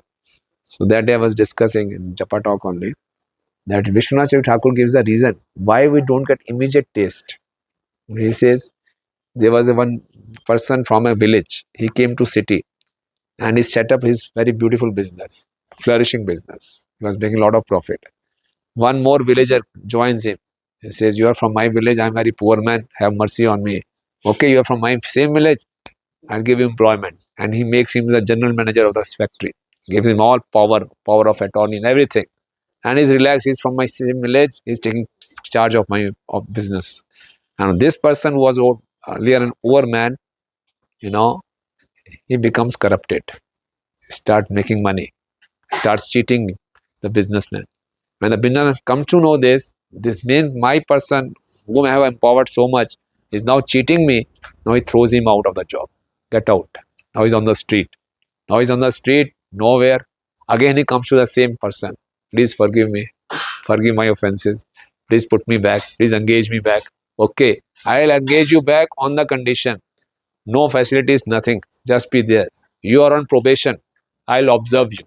So that day I was discussing in Japa talk only that Vishwanath Chakravarti Thakur gives the reason why we don't get immediate taste. He says there was a one person from a village. He came to city and he set up his very beautiful business, flourishing business. He was making a lot of profit. One more villager joins him. He says, "You are from my village. I am very poor man. Have mercy on me." Okay, you are from my same village. I'll give you employment. And he makes him the general manager of this factory. Gives him all power of attorney and everything. And he's relaxed. He's from my same village. He's taking charge of my business. And this person was earlier an poor man. He becomes corrupted. Start making money. Starts cheating the businessman. When the businessman comes to know this means my person whom I have empowered so much is now cheating me. Now he throws him out of the job. Get out. Now he's on the street. Nowhere. Again he comes to the same person. Please forgive me. Forgive my offenses. Please put me back. Please engage me back. Okay, I'll engage you back on the condition. No facilities, nothing. Just be there. You are on probation. I'll observe you.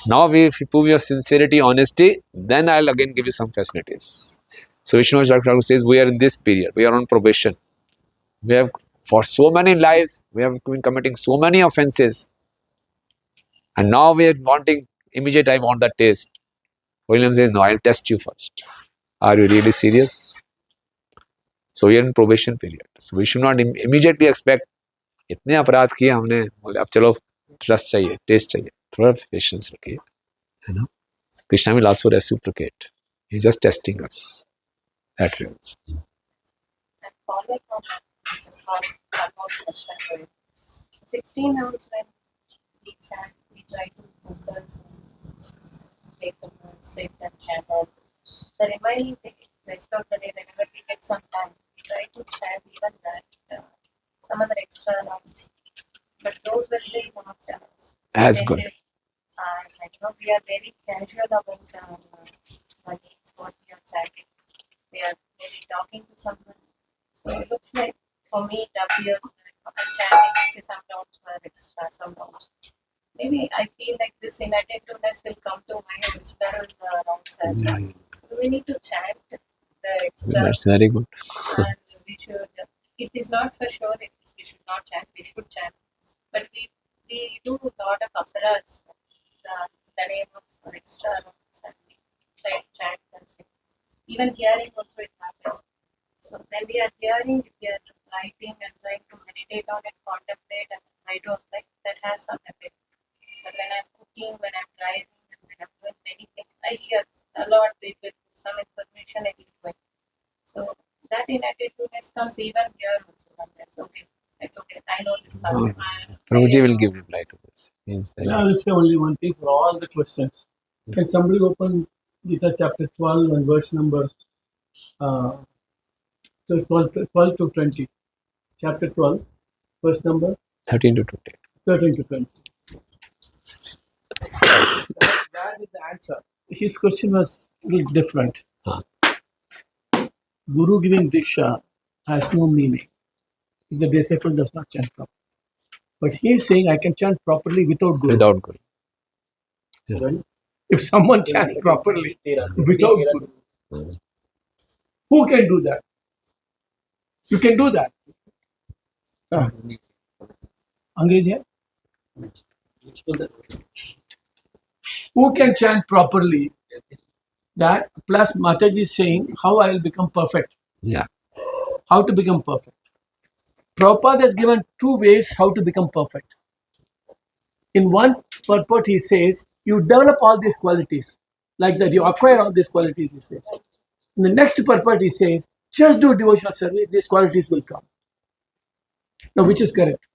Now, if you prove your sincerity, honesty, then I'll again give you some facilities. So Vishwanath Chakravarti says, we are in this period. We are on probation. We have, for so many lives, we have been committing so many offenses. And now we are wanting immediate, I want the taste. William says, no, I'll test you first. Are you really serious? So we are in probation period. So we should not immediately expect, इतने अपराध किए हमने, बोले अब चलो trust चाहिए, test चाहिए. थोड़ा पेशेंस रखिए. Krishna will also reciprocate. He's just testing us. That reals.
And following on that, just one more question for you. 16 hours when we chat, we try to focus and take the notes, save them, channel. The remaining day, rest of the day, whenever we get some time, we try to chat even that, some other extra notes. But those will be one of them.
As good.
We are very casual about the needs, what we are chatting. We are maybe talking to someone. So it looks like, for me, it appears like I'm chatting, okay, some notes were extra, some notes. Maybe I feel like this inattentiveness will come to my head, which there are the notes as well. So we need to chant the extra.
That's very good.
And we should, it is not for sure that we should not chant, we should chant. But we do a lot of aparats, the name of extra notes, and we try to chant and sing. Even hearing also it happens. So when we are hearing, if we are writing and trying to meditate on it, contemplate and write on like that has some effect. But when I'm cooking, when I'm driving, when I'm doing many things, I hear a lot with some information I need to. So that inattentiveness comes even here also. That's okay. It's okay. I know this person.
Prabhuji will give reply to this. He's very
I will say only one thing for all the questions. Can somebody open Gita chapter 12 and verse number 12 to 20? Chapter 12, verse number
13 to 20.
13 to 20. That is the answer. His question was a little different. Guru giving Diksha has no meaning if the disciple does not chant properly. But he is saying, I can chant properly without Guru.
Without Guru.
Well, if someone chants properly without Guru, who can do that? You can do that. Angrezi hai? Who can chant properly? That plus Mataji is saying how I will become perfect.
Yeah.
How to become perfect. Prabhupada has given two ways how to become perfect. In one purport he says, you develop all these qualities. Like that, you acquire all these qualities, he says. In the next purport he says, just do devotional service, these qualities will come. Now, which is correct?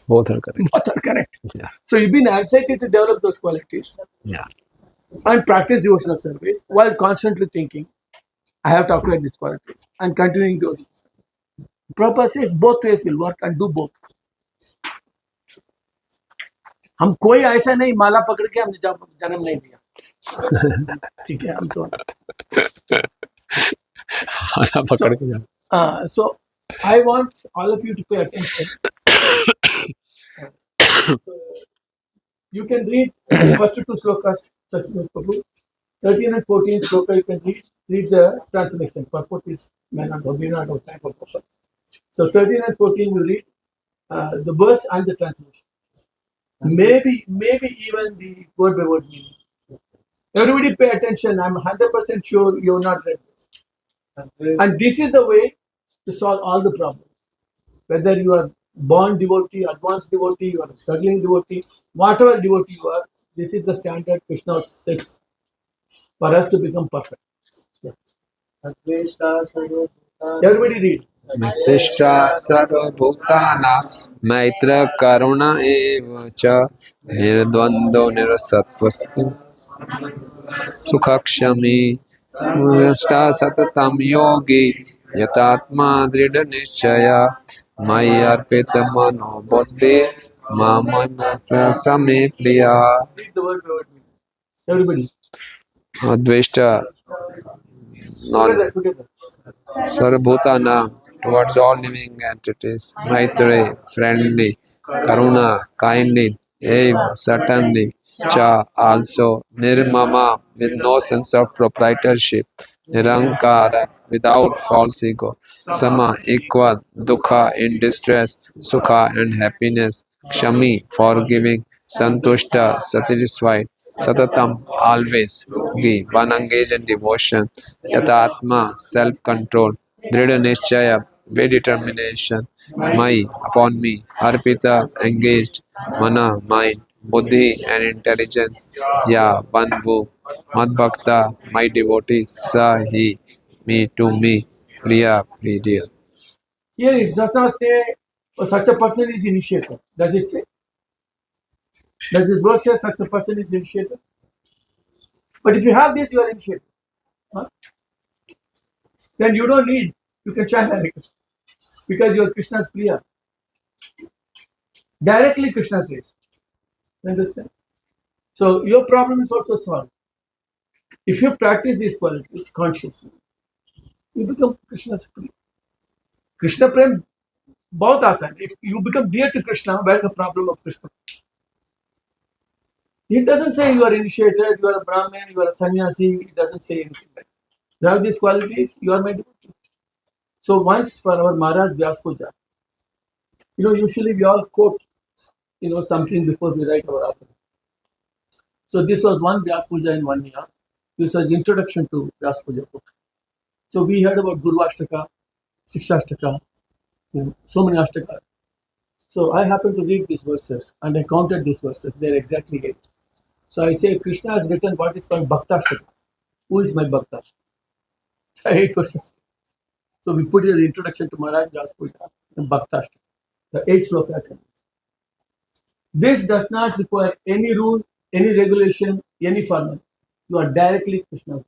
Both are correct.
Both are correct.
Yeah.
So you've been excited to develop those qualities
Yeah.
and practice devotional service while constantly thinking, I have to acquire these qualities and continuing those. Prabhupada says both ways will work and do both. हम कोई ऐसा नहीं माला पकड़ के हमने जन्म नहीं दिया. ठीक है हम तो. So I want all of you to pay attention. You can read the first two slokas, Sachimut Prabhu. 13 and 14 sloka you can read the translation. Purport is may not have no time for purport. So 13 and 14 you read the verse and the translation. Maybe even the word by word meaning. Everybody pay attention. I'm 100% sure you have not read this. And this is the way to solve all the problems. Whether you are born devotee, advanced devotee, or struggling devotee, whatever devotee you are, this is the standard Krishna sets for us to become perfect. Yeah. Everybody read.
तिष्ठा सर्वभूतानां मैत्र करुण एव च निर्द्वन्द्वो निरसत्वस्तु सुखक्षमी निष्ठा सततं योगी यतात्मा दृढनिश्चय मयि अर्पितमनो बुद्धिः मामनः समे प्रिया
Read the word by word meaning. Everybody.
अद्वेष्टा
Together.
Sarvabhutana towards all living entities. Maitre, friendly. Karuna, kindly. Eva, certainly. Cha, also. Nirmama, with no sense of proprietorship. Nirankara, without false ego. Sama, equal. Dukha, in distress. Sukha, and happiness. Kshami, forgiving. Santushta, satisfied. Satatam, always. Gi, one engaged in devotion. Yatatma, self-control. Dhrida Nishchaya, with determination. Mai, upon me. Arpita, engaged. Mana, mind. Buddhi, and intelligence. Ya, one who. Madbhakta, my devotee. Sa, he. Me, to me. Priya, dear.
Here it does not say such a person is initiated. Does it say? Does this verse say such a person is initiated? But if you have this, you are initiated. Huh? Then you don't need, you can chant Hare Krishna. Because you are Krishna's Priya. Directly Krishna says. You understand? So your problem is also solved. If you practice these qualities consciously, you become Krishna's Priya. Krishna Prem, बहुत आसान. If you become dear to Krishna, where is the problem of Krishna? It doesn't say you are initiated, you are a Brahmin, you are a sannyasi. It doesn't say anything like that. You have these qualities, you are my devotee. So once for our Maharaj Vyas Puja, usually we all quote, something before we write our offering. So this was one Vyas Puja in 1 year. This was introduction to Vyas Puja book. So we heard about Guru Ashtaka, Sikshashtaka, so many Ashtaka. So I happened to read these verses and I counted these verses. They're exactly 8. So I say Krishna has written what is called Bhaktashtaka. Who is my Bhakta? 8 verses. So we put your introduction to Maharaj Vyas Puja and Bhaktashtaka. The 8 slokas. This does not require any rule, any regulation, any formula. You are directly Krishna's.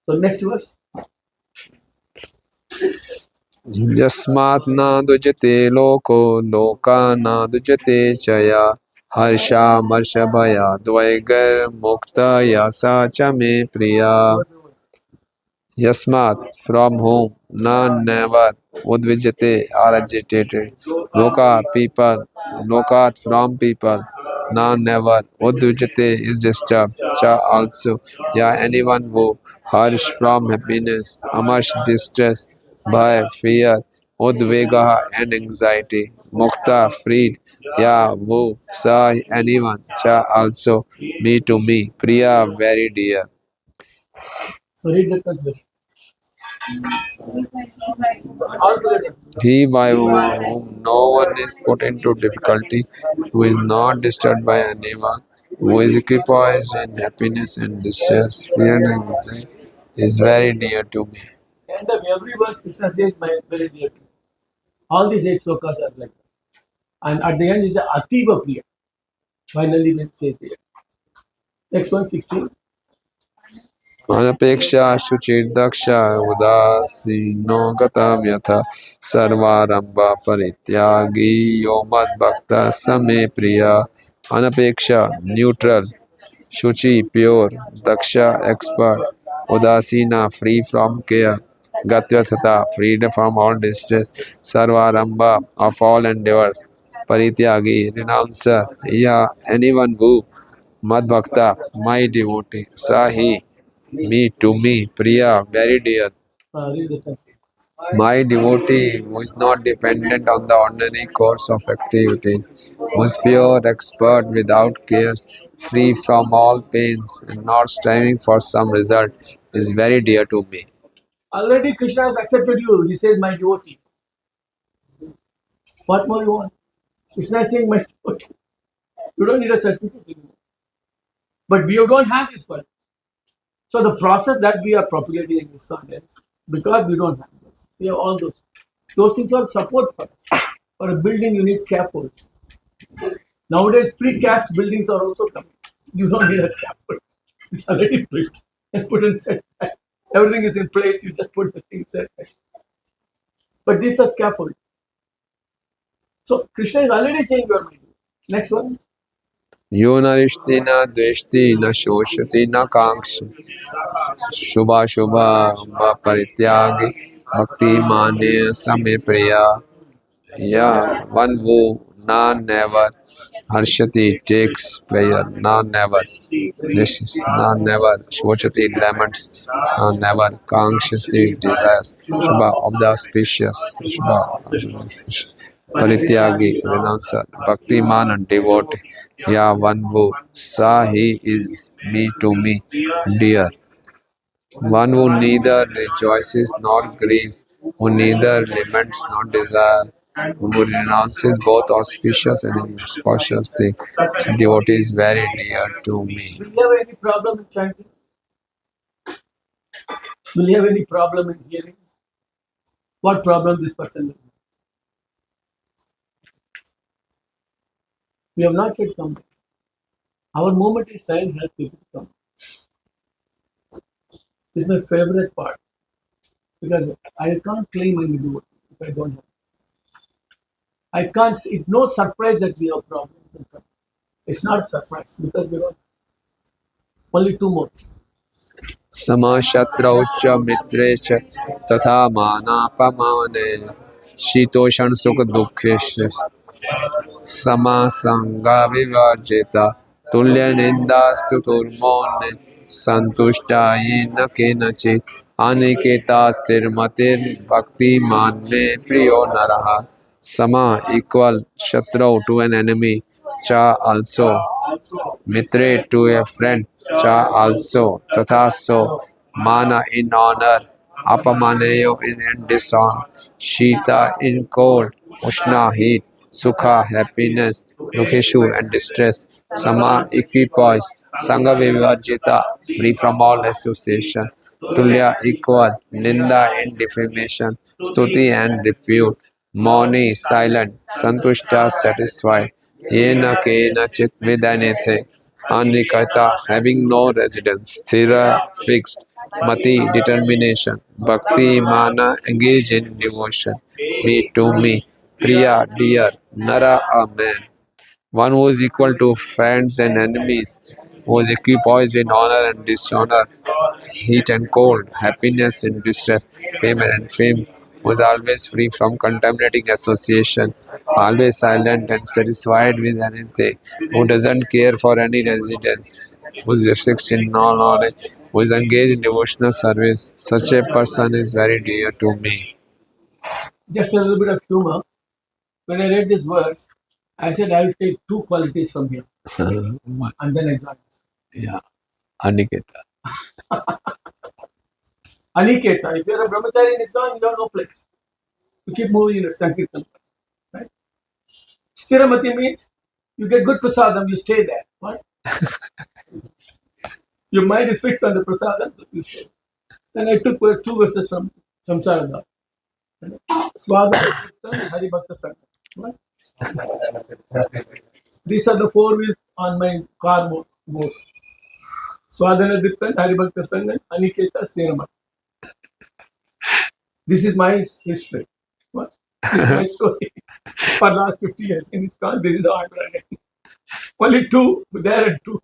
So next verse.
Yasmat na dujate loko loka na dujate chaya harsha marsha bhaya dvaigar mukta yasa cha me priya. Yasmat, from whom none never udvijate are agitated. Loka, people. Lokat, from people. None never udvijate is disturbed. Cha, also. Ya, anyone who. Harsh, from happiness. Amash, distress. Bhai, fear. Udvega, and anxiety. Mukta, freed. Ya, who. Sa, anyone. Cha, also. Me to me. Priya, very dear.
So read the translation. All together.
He by whom no one is put into difficulty, who is not disturbed by anyone, who is equipoised in happiness and distress, fear and anxiety, is very dear to me.
End of every verse, Krishna says, my very dear to me. All these 8 slokas are like that. And at the end is the Ativa Priya. Finally, we say there. Next one, 16.
अनपेक्षा शुचिर्दक्ष उदासीनो गतव्यथ सर्वारंभ परित्यागी यो मद्भक्त समे प्रिया. अनपेक्षा neutral, shuchi pure, daksha expert, udasina free from care, gatyarthata freedom from all distress, sarvarambha of all endeavors, Parityagi, renouncer, yeah, anyone who Madbhakta, my devotee, Sahi, me to me, Priya, very dear.
Read the text.
My devotee who is not dependent on the ordinary course of activities, who is pure, expert, without cares, free from all pains, and not striving for some result, is very dear to me.
Already Krishna has accepted you. He says, my devotee. What more you want? Krishna is saying, my devotee. You don't need a certificate anymore. But we don't have this one. So the process that we are propagating in this context, because we don't have this, we have all those. Those things are support for us. For a building, you need scaffolds. Nowadays, precast buildings are also coming. You don't need a scaffold. It's already built and put in set. Everything is in place. You just put the things set. But these are scaffolds. So Krishna is already saying you are my devotee. Next one.
Yo na rishti na dveshti na shoshati na kankshi Shubha Shubha Parityagi Bhakti Mane Same Priya. Yeah, one who na never Harshati takes pleasure, na never wishes, na never Shvochati laments, na never Kankshasti desires. Shubha of the auspicious, Shubha of the auspicious. Parityagi, renouncer, Bhakti Man, devotee. Yeah, one who sa he is me to me, dear. One who neither rejoices nor grieves, who neither laments nor desires, who renounces both auspicious and inauspicious things. Devotee is very dear to me.
Will you have any problem in chanting? Will you have any problem in hearing? What problem this person will have? We have not yet come. Our movement is trying to help people to come. This is my favorite part. Because I can't claim any do it if I don't have. I can't, it's no surprise that we have problems. It's not a surprise because we don't. Only two more.
Samashatrau cha mitre cha tatha manapamane shitoshan sukha dukhesh samasanga vivarjita tulya nindastu turmone santushtaye kenachit aniketaastirmatir bhakti manme priyo naraha. Sama equal shatrau to an enemy, cha also Mitre to a friend, cha also, tatha so, mana in honor, apamaneyo in dishonor, shita in cold, ushna heat, sukha happiness, dukheshu and distress, sama equipoise, sangha vivarjita, free from all association, tulya equal, ninda in defamation, stuti and repute, Mauni silent, santushta satisfied, yena kena chit with anything, anikata having no residence, sthira fixed, mati determination, bhakti mana engaged in devotion, me to me, priya dear, nara a man. One who is equal to friends and enemies, who is equipoised in honor and dishonor, heat and cold, happiness and distress, fame and fame, who is always free from contaminating association, always silent and satisfied with anything, who doesn't care for any residence, who is fixed in all knowledge, who is engaged in devotional service. Such a person is very dear to me.
Just a little bit of humor. When I read this verse, I said I will take two qualities from here and then I joined.
Yeah, Aniketa.
Aniketa, if you're a brahmachari in Islam, you have no place. You keep moving in a Sankirtan. Right? Stiramati means you get good prasadam, you stay there. What? Your mind is fixed on the prasadam, so you stay. Then I took two verses from Samsara. Swadhana and Hari Bhakta Sangha. What? These are the four wheels on my car goes. Swadhana Dittan, Hari Bhakta Sangha, Aniketa, Stiramati. This is my history. What? This is my story for last 50 years. In ISKCON, this is how I'm running. Only two, there and two.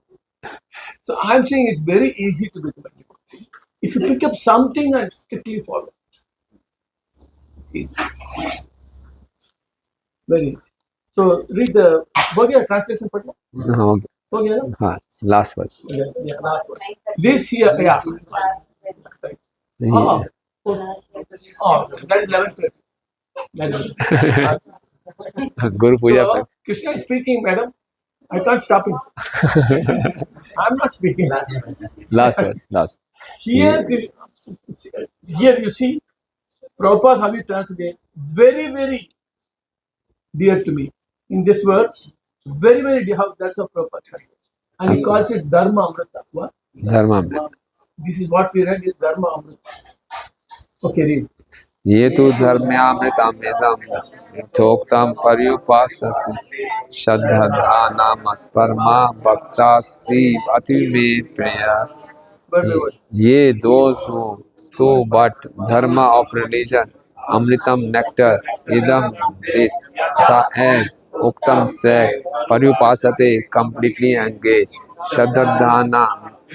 So I'm saying it's very easy to become a devotee. If you pick up something and strictly follow, it's easy. Very easy. So read the हो गया translation पढ़ना
हाँ
हो गया ना
हाँ last verse
yeah last one this here yeah oh that is 11:30
Guru Puja
so
पे
Krishna is speaking madam I can't stop him I'm not speaking
last verse last
here here you see Prabhupada how he translate very very dear to me in this verse very very dear how that's how Prabhupada translate and he calls it Dharma Amrita what?
धर्मामृत
This is what we read is Dharma Amrita. Okay, read.
ये तो धर्म्यामृतम यथोक्तम पर्युपासते श्रद्धा मत्परमा भक्तास्ति अति मे प्रिय
Word by word.
ये those who but dharma of religion amritam nectar idam this as uktam said paryupasate completely engaged shraddhana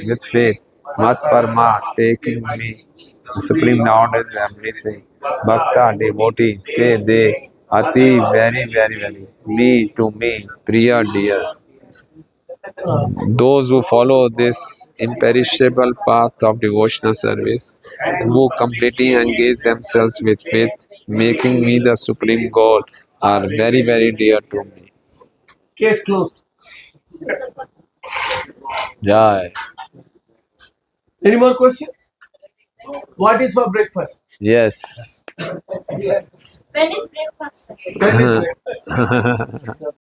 with faith mat parma taking me the supreme lord is everything bhakta devotee they ati very very very me to me priya dear. Those who follow this imperishable path of devotional service, who completely engage themselves with faith, making me the supreme goal, are very, very dear to me.
Case closed.
Jai.
Any more questions? What is for breakfast?
Yes.
When is breakfast?
When is breakfast?